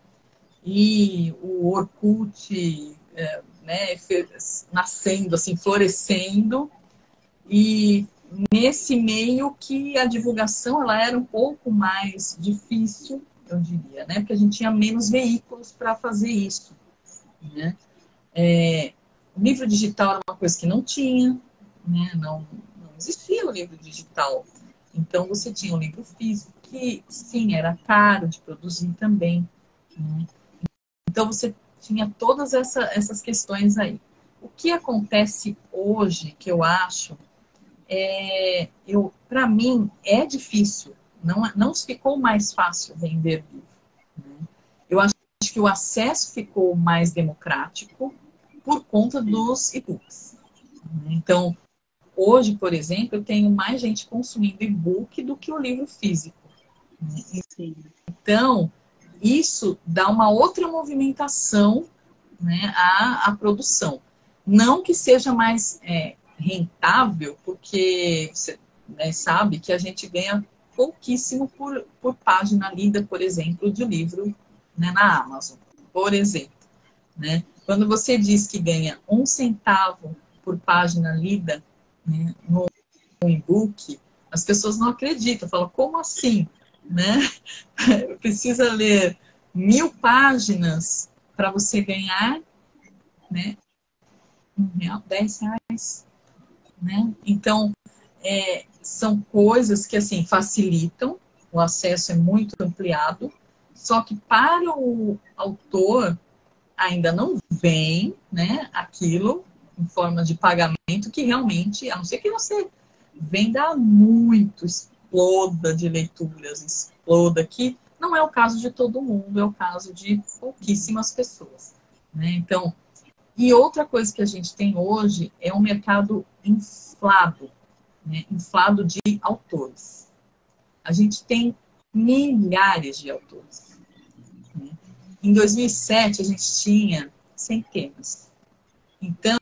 e o Orkut né, nascendo, assim, florescendo. E nesse meio que a divulgação ela era um pouco mais difícil, eu diria, né? Porque a gente tinha menos veículos para fazer isso. Né? O livro digital era uma coisa que não tinha, né? Não existia o livro digital. Então, você tinha um livro físico, que sim, era caro de produzir também. Né? Então, você tinha todas essas questões aí. O que acontece hoje, que eu acho, para mim, é difícil. Não ficou mais fácil vender livro. Né? Eu acho que o acesso ficou mais democrático por conta dos e-books. Então, hoje, por exemplo, eu tenho mais gente consumindo e-book do que o livro físico. Então, isso dá uma outra movimentação, né, à produção. Não que seja mais rentável, porque você, né, sabe que a gente ganha pouquíssimo por página lida, por exemplo, de livro, né, na Amazon, por exemplo. Né? Quando você diz que ganha 1 centavo por página lida, né, no e-book, as pessoas não acreditam, falam, como assim? Né? Precisa ler 1000 páginas para você ganhar, né, R$ 1, R$ 10. Né? Então, são coisas que assim facilitam, o acesso é muito ampliado, só que para o autor ainda não vem, né, aquilo em forma de pagamento que realmente, a não ser que você venda muito, exploda de leituras, exploda, que não é o caso de todo mundo, é o caso de pouquíssimas pessoas. Né? Então, e outra coisa que a gente tem hoje é um mercado inflado, né? Inflado de autores. A gente tem milhares de autores. Né? Em 2007, a gente tinha centenas. Então,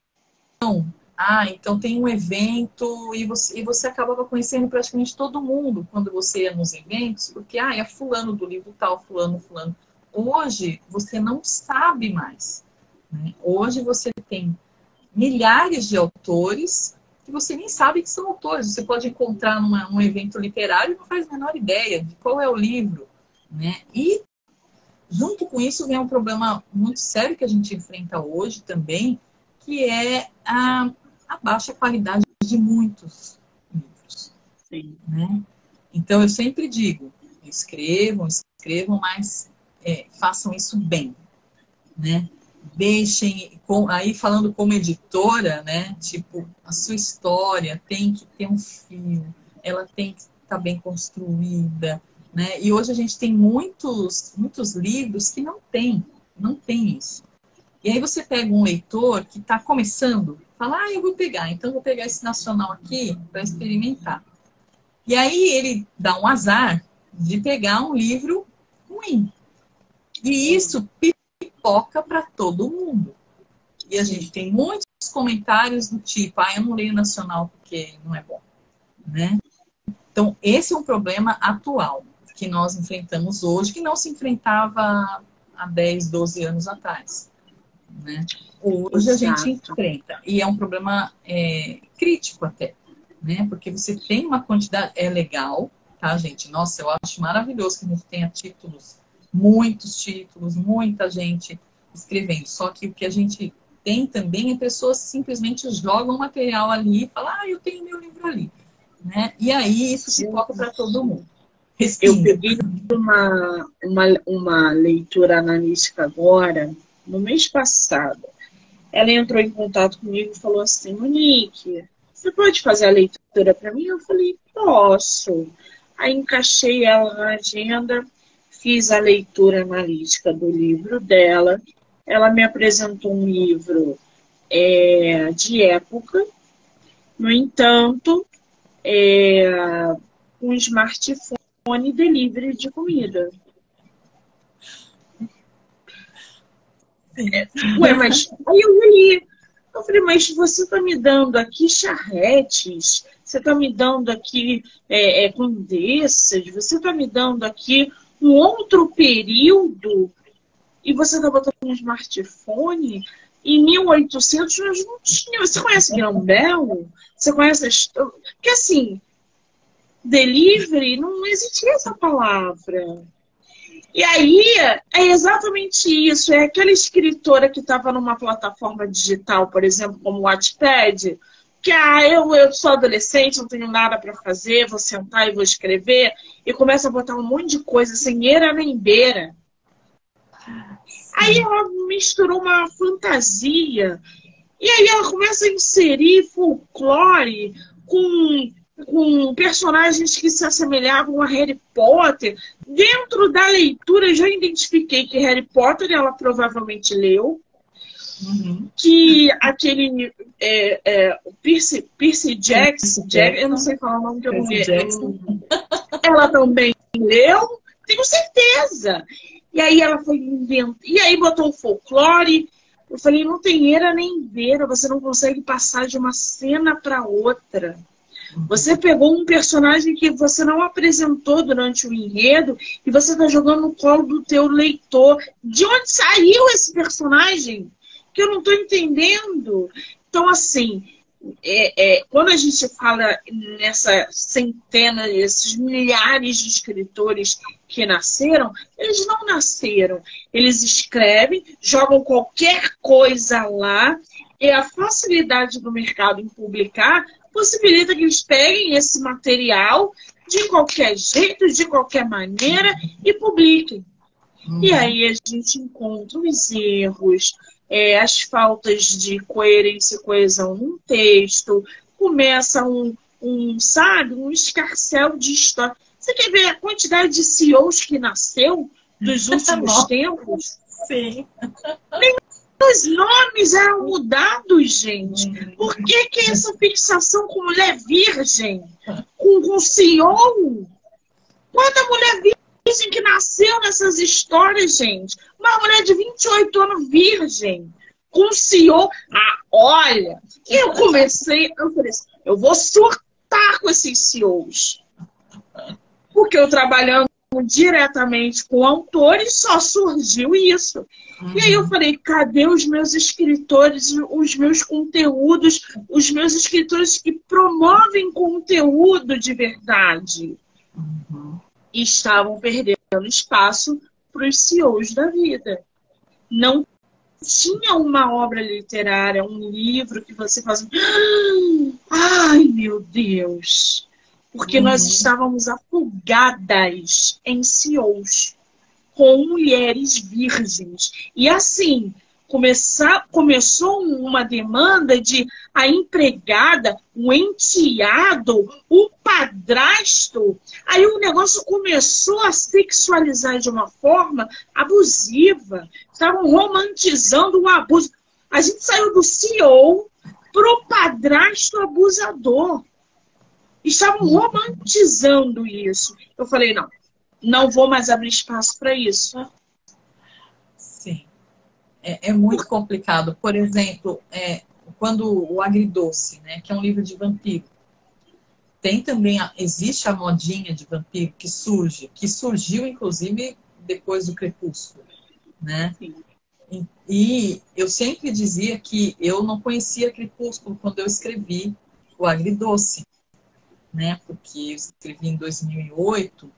então tem um evento e você acabava conhecendo praticamente todo mundo quando você ia nos eventos, porque é fulano do livro tal, fulano, fulano. Hoje, você não sabe mais. Né? Hoje você tem milhares de autores que você nem sabe que são autores. Você pode encontrar num evento literário e não faz a menor ideia de qual é o livro. Né? E, junto com isso, vem um problema muito sério que a gente enfrenta hoje também, que é a baixa qualidade de muitos livros. Sim. Né? Então, eu sempre digo, escrevam, mas façam isso bem. Né? Deixem, aí falando como editora, né? Tipo, a sua história tem que ter um fio, ela tem que estar bem construída, né? E hoje a gente tem muitos livros que não tem isso. E aí você pega um leitor que está começando, fala, eu vou pegar esse nacional aqui para experimentar. E aí ele dá um azar de pegar um livro ruim. E isso pipoca para todo mundo. E a gente tem muitos comentários do tipo, eu não leio nacional porque não é bom, né? Então, esse é um problema atual que nós enfrentamos hoje, que não se enfrentava há 10, 12 anos atrás, né? Hoje a gente enfrenta, e é um problema crítico até, né? Porque você tem uma quantidade, é legal, tá, gente? Nossa, eu acho maravilhoso que a gente tenha títulos, muitos títulos, muita gente escrevendo, só que o que a gente tem também é pessoas que simplesmente jogam material ali e falam, eu tenho meu livro ali, né? E aí isso pipoca para todo mundo. Eu peguei uma leitura analítica agora, no mês passado. Ela entrou em contato comigo e falou assim, Monique, você pode fazer a leitura para mim? Eu falei, posso. Aí encaixei ela na agenda, fiz a leitura analítica do livro dela. Ela me apresentou um livro de época, no entanto, um smartphone delivery de comida. Mas aí eu olhei, eu falei, mas você está me dando aqui charretes, você está me dando aqui condessas, você está me dando aqui um outro período e você está botando um smartphone. Em 1800 nós não tínhamos. Você conhece Grão-Bel? Você conhece a história? Porque assim, delivery não existia essa palavra. E aí, é exatamente isso. É aquela escritora que estava numa plataforma digital, por exemplo, como o Wattpad, que eu sou adolescente, não tenho nada para fazer, vou sentar e vou escrever, e começa a botar um monte de coisa sem eira nem beira. Aí ela misturou uma fantasia, e aí ela começa a inserir folclore com personagens que se assemelhavam a Harry Potter. Dentro da leitura, eu já identifiquei que Harry Potter ela provavelmente leu. Que aquele Percy Jackson, eu não sei falar o nome de algum ela também leu, tenho certeza. E aí ela foi inventando, e aí botou o folclore. Eu falei, não tem eira nem beira, você não consegue passar de uma cena para outra. Você pegou um personagem que você não apresentou durante o enredo e você está jogando no colo do teu leitor. De onde saiu esse personagem? Que eu não estou entendendo. Então, assim, quando a gente fala nessa centena, esses milhares de escritores que nasceram, eles não nasceram. Eles escrevem, jogam qualquer coisa lá, e a facilidade do mercado em publicar possibilita que eles peguem esse material de qualquer jeito, de qualquer maneira e publiquem. E aí a gente encontra os erros, as faltas de coerência e coesão num texto, começa um escarcéu de história. Você quer ver a quantidade de CEOs que nasceu dos últimos tempos? Sim. Os nomes eram mudados, gente. Por que essa fixação com mulher virgem? Com CEO? Quanta mulher virgem que nasceu nessas histórias, gente? Uma mulher de 28 anos virgem. Com CEO. Olha. E eu falei assim, eu vou surtar com esses CEOs. Porque eu trabalhando diretamente com autores, só surgiu isso. E aí eu falei, cadê os meus escritores, os meus conteúdos, os meus escritores que promovem conteúdo de verdade? E estavam perdendo espaço para os CEOs da vida. Não tinha uma obra literária, um livro que você faz... Ai, meu Deus! Porque nós estávamos afogadas em CEOs com mulheres virgens. E assim, começou uma demanda de a empregada, o enteado, o padrasto. Aí o negócio começou a sexualizar de uma forma abusiva. Estavam romantizando o abuso. A gente saiu do CEO pro padrasto abusador. Estavam romantizando isso. Eu falei, não vou mais abrir espaço para isso. Sim. é muito complicado. Por exemplo, quando o Agridoce, né, que é um livro de vampiro, tem também, existe a modinha de vampiro que surgiu inclusive depois do Crepúsculo, né? Sim. E eu sempre dizia que eu não conhecia Crepúsculo quando eu escrevi o Agridoce, né? Porque eu escrevi em 2008.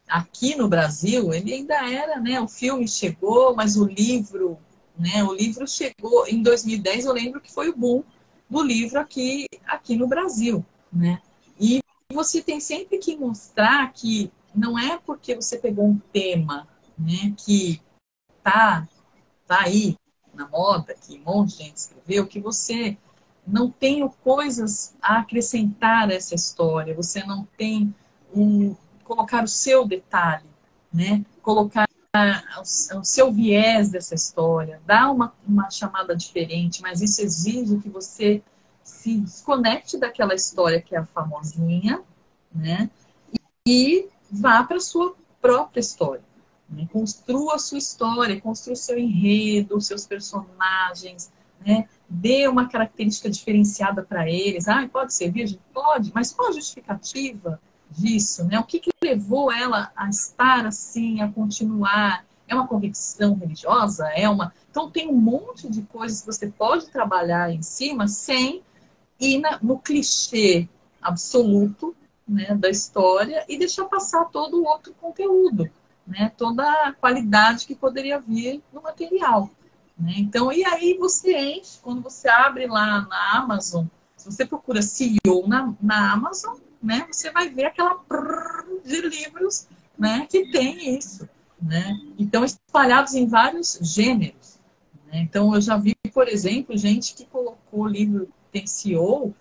Aqui no Brasil, ele ainda era, né? O filme chegou, mas o livro, né? O livro chegou em 2010. Eu lembro que foi o boom do livro aqui no Brasil, né? E você tem sempre que mostrar que não é porque você pegou um tema, né? Que tá aí na moda, que um monte de gente escreveu, que você não tem coisas a acrescentar a essa história, você não tem colocar o seu detalhe, né? Colocar o seu viés dessa história, dar uma chamada diferente, mas isso exige que você se desconecte daquela história que é a famosinha, né? E vá para a sua própria história. Né? Construa a sua história, construa o seu enredo, os seus personagens, né? Dê uma característica diferenciada para eles. Ah, pode ser virgem? Pode, mas qual a justificativa disso? Né? O que levou ela a estar assim, a continuar? É uma convicção religiosa? Então tem um monte de coisas que você pode trabalhar em cima sem ir no clichê absoluto, né, da história e deixar passar todo o outro conteúdo, né, toda a qualidade que poderia vir no material. Né? Então, e aí você enche, quando você abre lá na Amazon, se você procura CEO na Amazon, né, você vai ver aquela de livros, né, que tem isso. Né? Então, espalhados em vários gêneros. Né? Então, eu já vi, por exemplo, gente que colocou livro CEO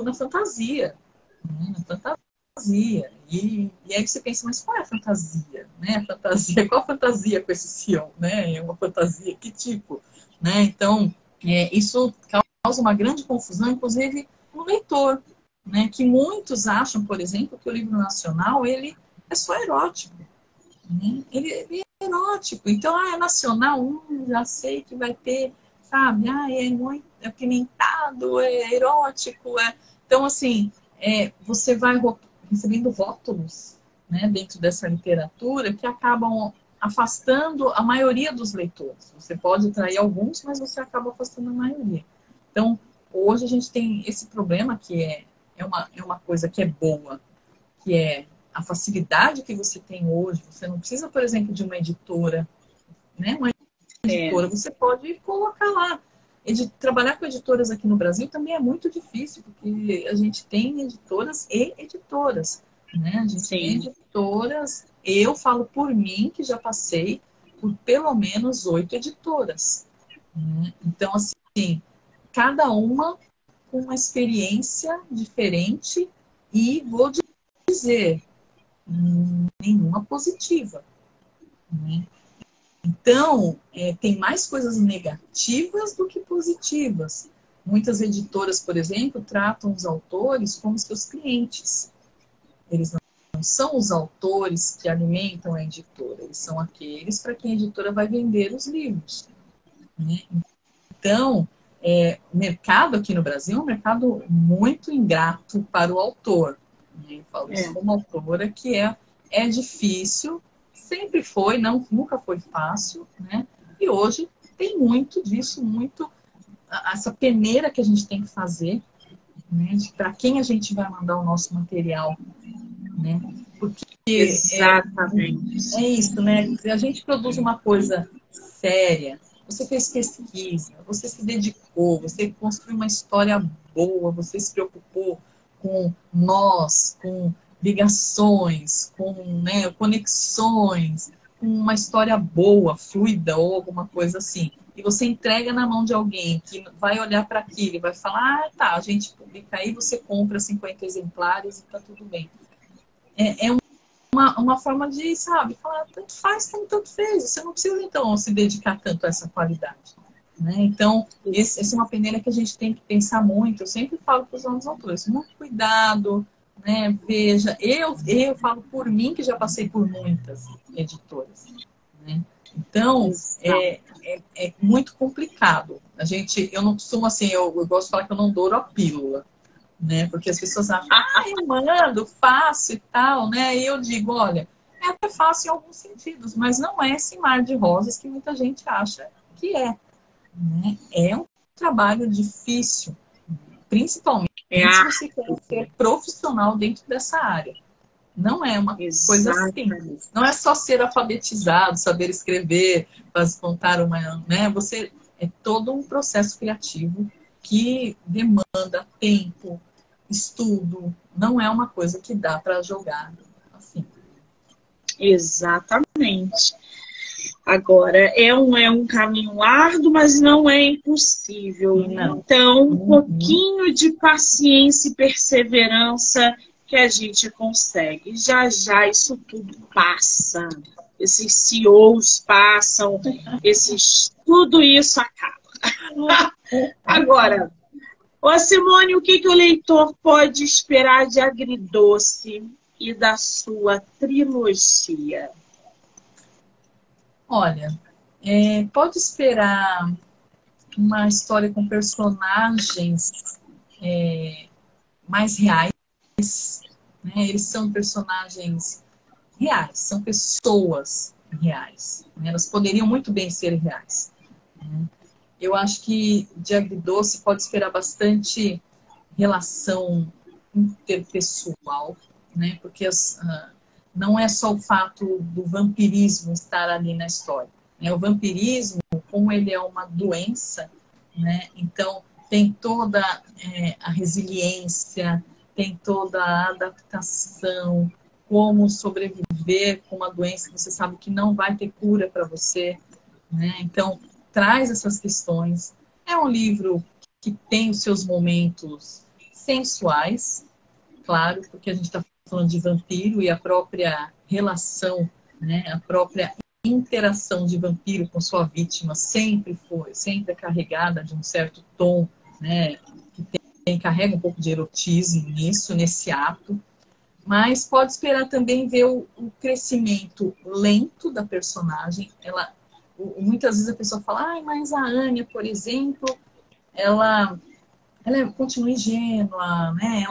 na fantasia. Né? Na fantasia. E aí você pensa, mas qual é a fantasia? Né? A fantasia, qual a fantasia com esse CEO? Né? É uma fantasia, que tipo? Né? Então, isso causa uma grande confusão, inclusive no leitor. Né? Que muitos acham, por exemplo, que o livro nacional ele é só erótico. Né? Ele é erótico. Então, é nacional, já sei que vai ter, sabe? É muito apimentado, é erótico. Então, assim, você vai recebendo rótulos, né, dentro dessa literatura que acabam afastando a maioria dos leitores. Você pode atrair alguns, mas você acaba afastando a maioria. Então, hoje a gente tem esse problema que é uma coisa que é boa, que é a facilidade que você tem hoje. Você não precisa, por exemplo, de uma editora, né? Uma editora, você pode colocar lá. Trabalhar com editoras aqui no Brasil também é muito difícil, porque a gente tem editoras e editoras, né? A gente tem editoras, eu falo por mim, que já passei por pelo menos 8 editoras. Né? Então, assim, cada uma com uma experiência diferente e vou dizer, nenhuma positiva. Né? Então, tem mais coisas negativas do que positivas. Muitas editoras, por exemplo, tratam os autores como seus clientes. Eles não são os autores que alimentam a editora, eles são aqueles para quem a editora vai vender os livros. Né? Então, o mercado aqui no Brasil é um mercado muito ingrato para o autor. Eu falo isso como autora, que é difícil, sempre foi, nunca foi fácil, né? E hoje tem muito disso, muito essa peneira que a gente tem que fazer, né? Para quem a gente vai mandar o nosso material, né? Porque exatamente. É isso, né? Se a gente produz uma coisa séria, você fez pesquisa, você se dedicou, você construiu uma história boa, você se preocupou com nós, com ligações, com, né, conexões, com uma história boa, fluida ou alguma coisa assim. E você entrega na mão de alguém que vai olhar para aquilo e vai falar, tá, a gente publica aí, você compra 50 exemplares e tá tudo bem. É uma forma de, sabe, falar, tanto faz como tanto fez. Você não precisa, então, se dedicar tanto a essa qualidade. Né? Então, essa é uma peneira que a gente tem que pensar muito. Eu sempre falo para os nossos autores, muito cuidado, né? Veja, eu falo por mim, que já passei por muitas editoras. Né? Então, é muito complicado. Eu não costumo assim, eu gosto de falar que eu não douro a pílula, né? Porque as pessoas acham, eu mando, faço e tal, né? E eu digo, olha, é até fácil em alguns sentidos, mas não é esse mar de rosas que muita gente acha que é, né? É um trabalho difícil, principalmente se você quer ser profissional dentro dessa área. Não é uma coisa simples. Não é só ser alfabetizado, saber escrever, contar uma, né? É todo um processo criativo que demanda tempo, estudo. Não é uma coisa que dá para jogar assim. Exatamente. Agora, é um caminho árduo, mas não é impossível. Não. Então, um pouquinho de paciência e perseverança que a gente consegue. Já já isso tudo passa. Esses CEOs passam, tudo isso acaba. Agora, ô Simone, o que o leitor pode esperar de Agridoce e da sua trilogia? Olha, pode esperar uma história com personagens mais reais, né? Eles são personagens reais, são pessoas reais, né? Elas poderiam muito bem ser reais, né? Eu acho que de Agridoce pode esperar bastante relação interpessoal, né? Porque não é só o fato do vampirismo estar ali na história, né? O vampirismo, como ele é uma doença, né? Então tem toda a resiliência, tem toda a adaptação, como sobreviver com uma doença que você sabe que não vai ter cura para você, né? Então traz essas questões. É um livro que tem os seus momentos sensuais, claro, porque a gente está falando de vampiro e a própria relação, né, a própria interação de vampiro com sua vítima sempre é carregada de um certo tom, né, que carrega um pouco de erotismo nesse ato, mas pode esperar também ver o crescimento lento da personagem. Muitas vezes a pessoa fala, mas a Anya, por exemplo, ela continua ingênua, né?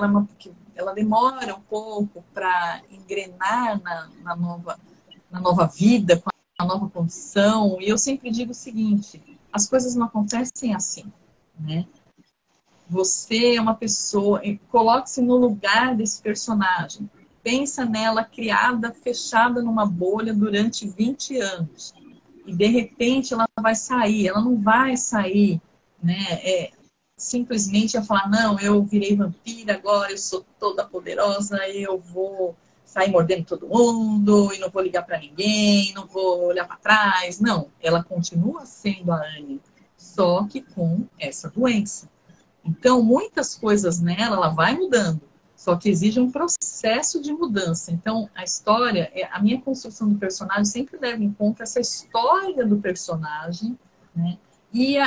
Ela demora um pouco para engrenar na nova vida, com a nova condição. E eu sempre digo o seguinte, as coisas não acontecem assim, né? Você é uma pessoa, coloque-se no lugar desse personagem. Pensa nela criada, fechada numa bolha durante 20 anos. E, de repente, ela vai sair. Ela não vai sair, né? Simplesmente a falar, não, eu virei vampira, agora eu sou toda poderosa, eu vou sair mordendo todo mundo, e não vou ligar para ninguém, não vou olhar para trás. Não, ela continua sendo a Anne, só que com essa doença. Então, muitas coisas nela, ela vai mudando, só que exige um processo de mudança. Então, a minha construção do personagem sempre leva em conta essa história do personagem, né? E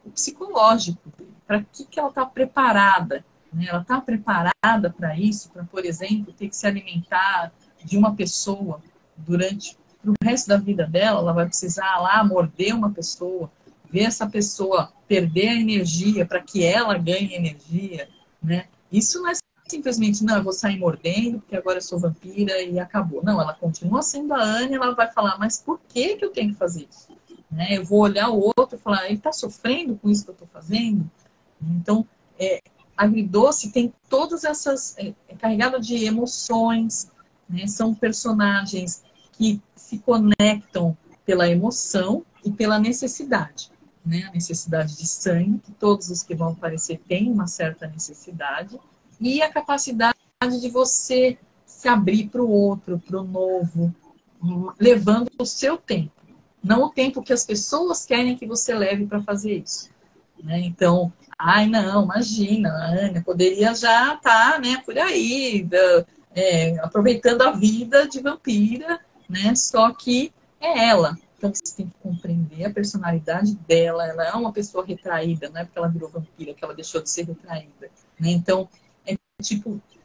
o psicológico, para que ela está preparada, né? Ela está preparada para isso, para, por exemplo, ter que se alimentar de uma pessoa pro resto da vida dela, ela vai precisar lá morder uma pessoa, ver essa pessoa perder a energia para que ela ganhe energia, né? Isso não é simplesmente, não, eu vou sair mordendo porque agora eu sou vampira e acabou. Não, ela continua sendo a Anya, ela vai falar, mas por que eu tenho que fazer isso? Né? Eu vou olhar o outro e falar, ele está sofrendo com isso que eu estou fazendo? Então, Agridoce tem todas essas... É carregado de emoções, né? São personagens que se conectam pela emoção e pela necessidade. Né? A necessidade de sangue, que todos os que vão aparecer têm uma certa necessidade, e a capacidade de você se abrir para o outro, para o novo, levando o seu tempo. Não o tempo que as pessoas querem que você leve para fazer isso. Né? Então, não, imagina, a Anya poderia já estar, né, por aí, aproveitando a vida de vampira, né? Só que é ela. Então, você tem que compreender a personalidade dela. Ela é uma pessoa retraída, não é porque ela virou vampira que ela deixou de ser retraída. Né? Então,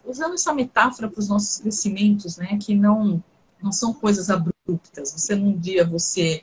usando essa metáfora para os nossos crescimentos, né? Que não são coisas abruptas. Num dia você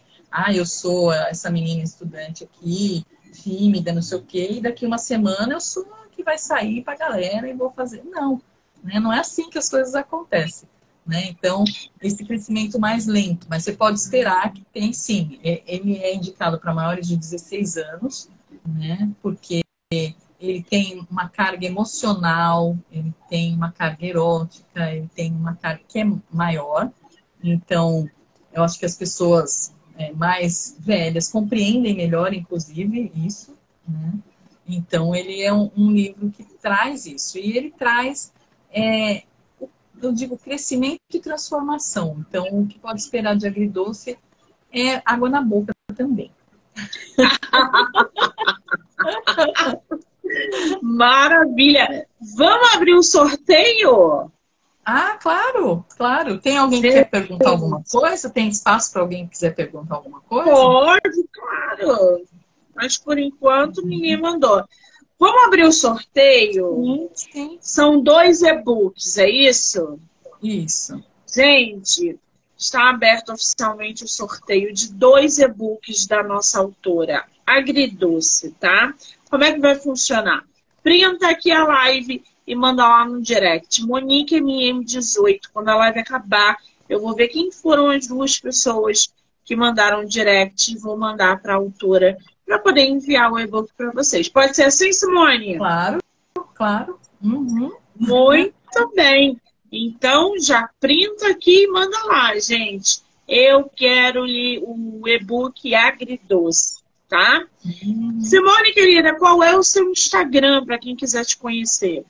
eu sou essa menina estudante aqui, tímida, não sei o quê, e daqui uma semana eu sou a que vai sair para a galera e vou fazer. Não, né? Não é assim que as coisas acontecem. Né? Então, esse crescimento mais lento, mas você pode esperar que tem sim. Ele é indicado para maiores de 16 anos, né? Porque ele tem uma carga emocional, ele tem uma carga erótica, ele tem uma carga que é maior. Então, eu acho que as pessoas mais velhas compreendem melhor, inclusive, isso, né? Então, ele é um livro que traz isso. E ele traz, eu digo, crescimento e transformação. Então, o que pode esperar de agridoce é água na boca também. Maravilha! Vamos abrir um sorteio? Ah, claro, claro. Tem alguém que quer perguntar alguma coisa? Tem espaço para alguém que quiser perguntar alguma coisa? Pode, claro. Mas por enquanto ninguém mandou. Vamos abrir o sorteio? Sim. São 2 e-books, é isso? Isso. Gente, está aberto oficialmente o sorteio de 2 e-books da nossa autora, Agridoce, tá? Como é que vai funcionar? Printa aqui a live e manda lá no direct. Monique MM18. Quando a live acabar, eu vou ver quem foram as 2 pessoas que mandaram direct e vou mandar para a autora para poder enviar o e-book para vocês. Pode ser assim, Simone? Claro, claro. Uhum. Muito bem. Então, já printa aqui e manda lá, gente. Eu quero o e-book Agridoce, tá? Simone, querida, qual é o seu Instagram para quem quiser te conhecer?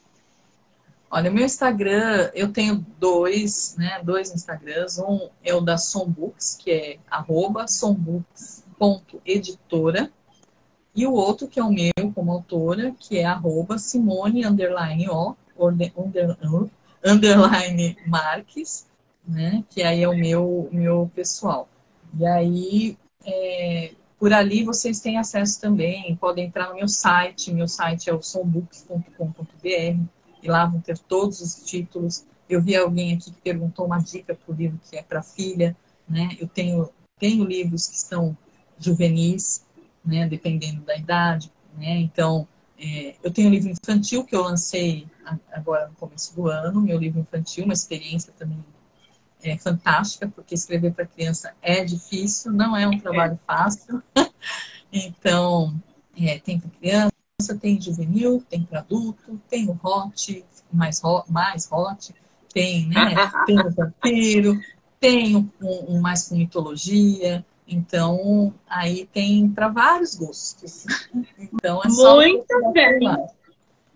Olha, meu Instagram, eu tenho 2, né? 2 Instagrams. Um é o da Sombooks, que é @sombooks.editora. E o outro, que é o meu como autora, que é @Simone_O_Marques, né? Que aí é o meu pessoal. E aí, por ali vocês têm acesso também, podem entrar no meu site é o sombooks.com.br, e lá vão ter todos os títulos. Eu vi alguém aqui que perguntou uma dica para o livro que é para filha, né? Eu tenho livros que são juvenis, né, dependendo da idade, né? Então, eu tenho um livro infantil que eu lancei agora no começo do ano, meu livro infantil, uma experiência também fantástica, porque escrever para criança é difícil, não é um trabalho fácil. Então, tem para criança, tem juvenil, tem para adulto, tem o hot, mais hot, tem, né, tem o vampiro, tem um mais com mitologia. Então, aí tem para vários gostos. Então, é só... Muito bem.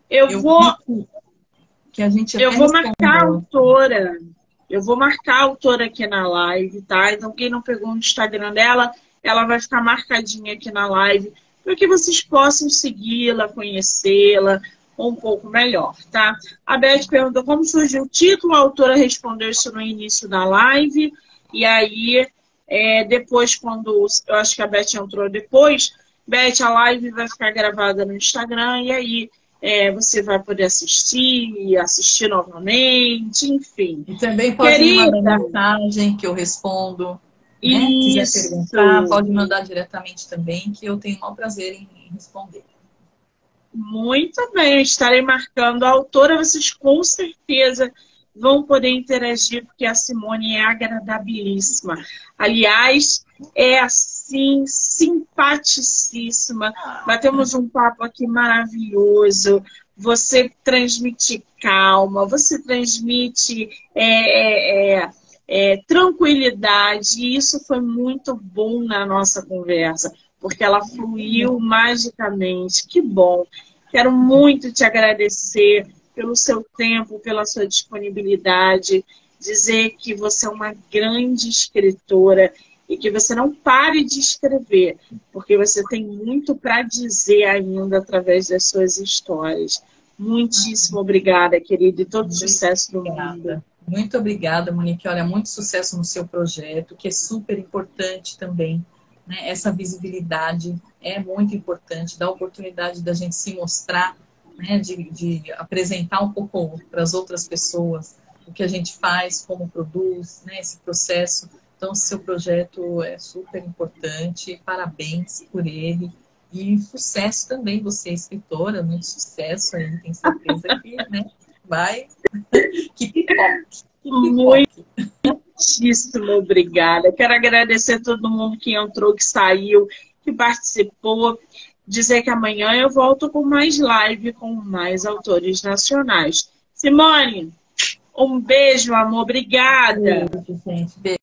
Eu vou marcar a autora. Eu vou marcar a autora aqui na live, tá? Então, quem não pegou no Instagram dela, ela vai ficar marcadinha aqui na live, para que vocês possam segui-la, conhecê-la um pouco melhor, tá? A Beth perguntou como surgiu o título, a autora respondeu isso no início da live, e aí... depois, quando eu acho que a Beth entrou depois, Beth, a live vai ficar gravada no Instagram e aí você vai poder assistir novamente, enfim. E também pode me mandar mensagem que eu respondo. Né? Quiser perguntar, pode mandar diretamente também, que eu tenho o maior prazer em responder. Muito bem, estarei marcando a autora, vocês com certeza vão poder interagir, porque a Simone é agradabilíssima. Aliás, é assim, simpaticíssima. Batemos um papo aqui maravilhoso. Você transmite calma, você transmite tranquilidade. E isso foi muito bom na nossa conversa, porque ela fluiu magicamente. Que bom. Quero muito te agradecer pelo seu tempo, pela sua disponibilidade, dizer que você é uma grande escritora e que você não pare de escrever, porque você tem muito para dizer ainda através das suas histórias. Muitíssimo obrigada, querida, e todo sucesso do mundo. Muito obrigada, Monique. Olha, muito sucesso no seu projeto, que é super importante também. Né? Essa visibilidade é muito importante, dá a oportunidade da gente se mostrar, né? de apresentar um pouco para as outras pessoas o que a gente faz, como produz, né? Esse processo Então, seu projeto é super importante, parabéns por ele. E sucesso também, você é escritora, muito sucesso aí, tenho certeza que, né, vai, que pipoque, que pipoque. Muitíssimo obrigada. Quero agradecer a todo mundo que entrou, que saiu, que participou. Dizer que amanhã eu volto com mais live, com mais autores nacionais. Simone, um beijo, amor. Obrigada. Beijo, gente. Beijo.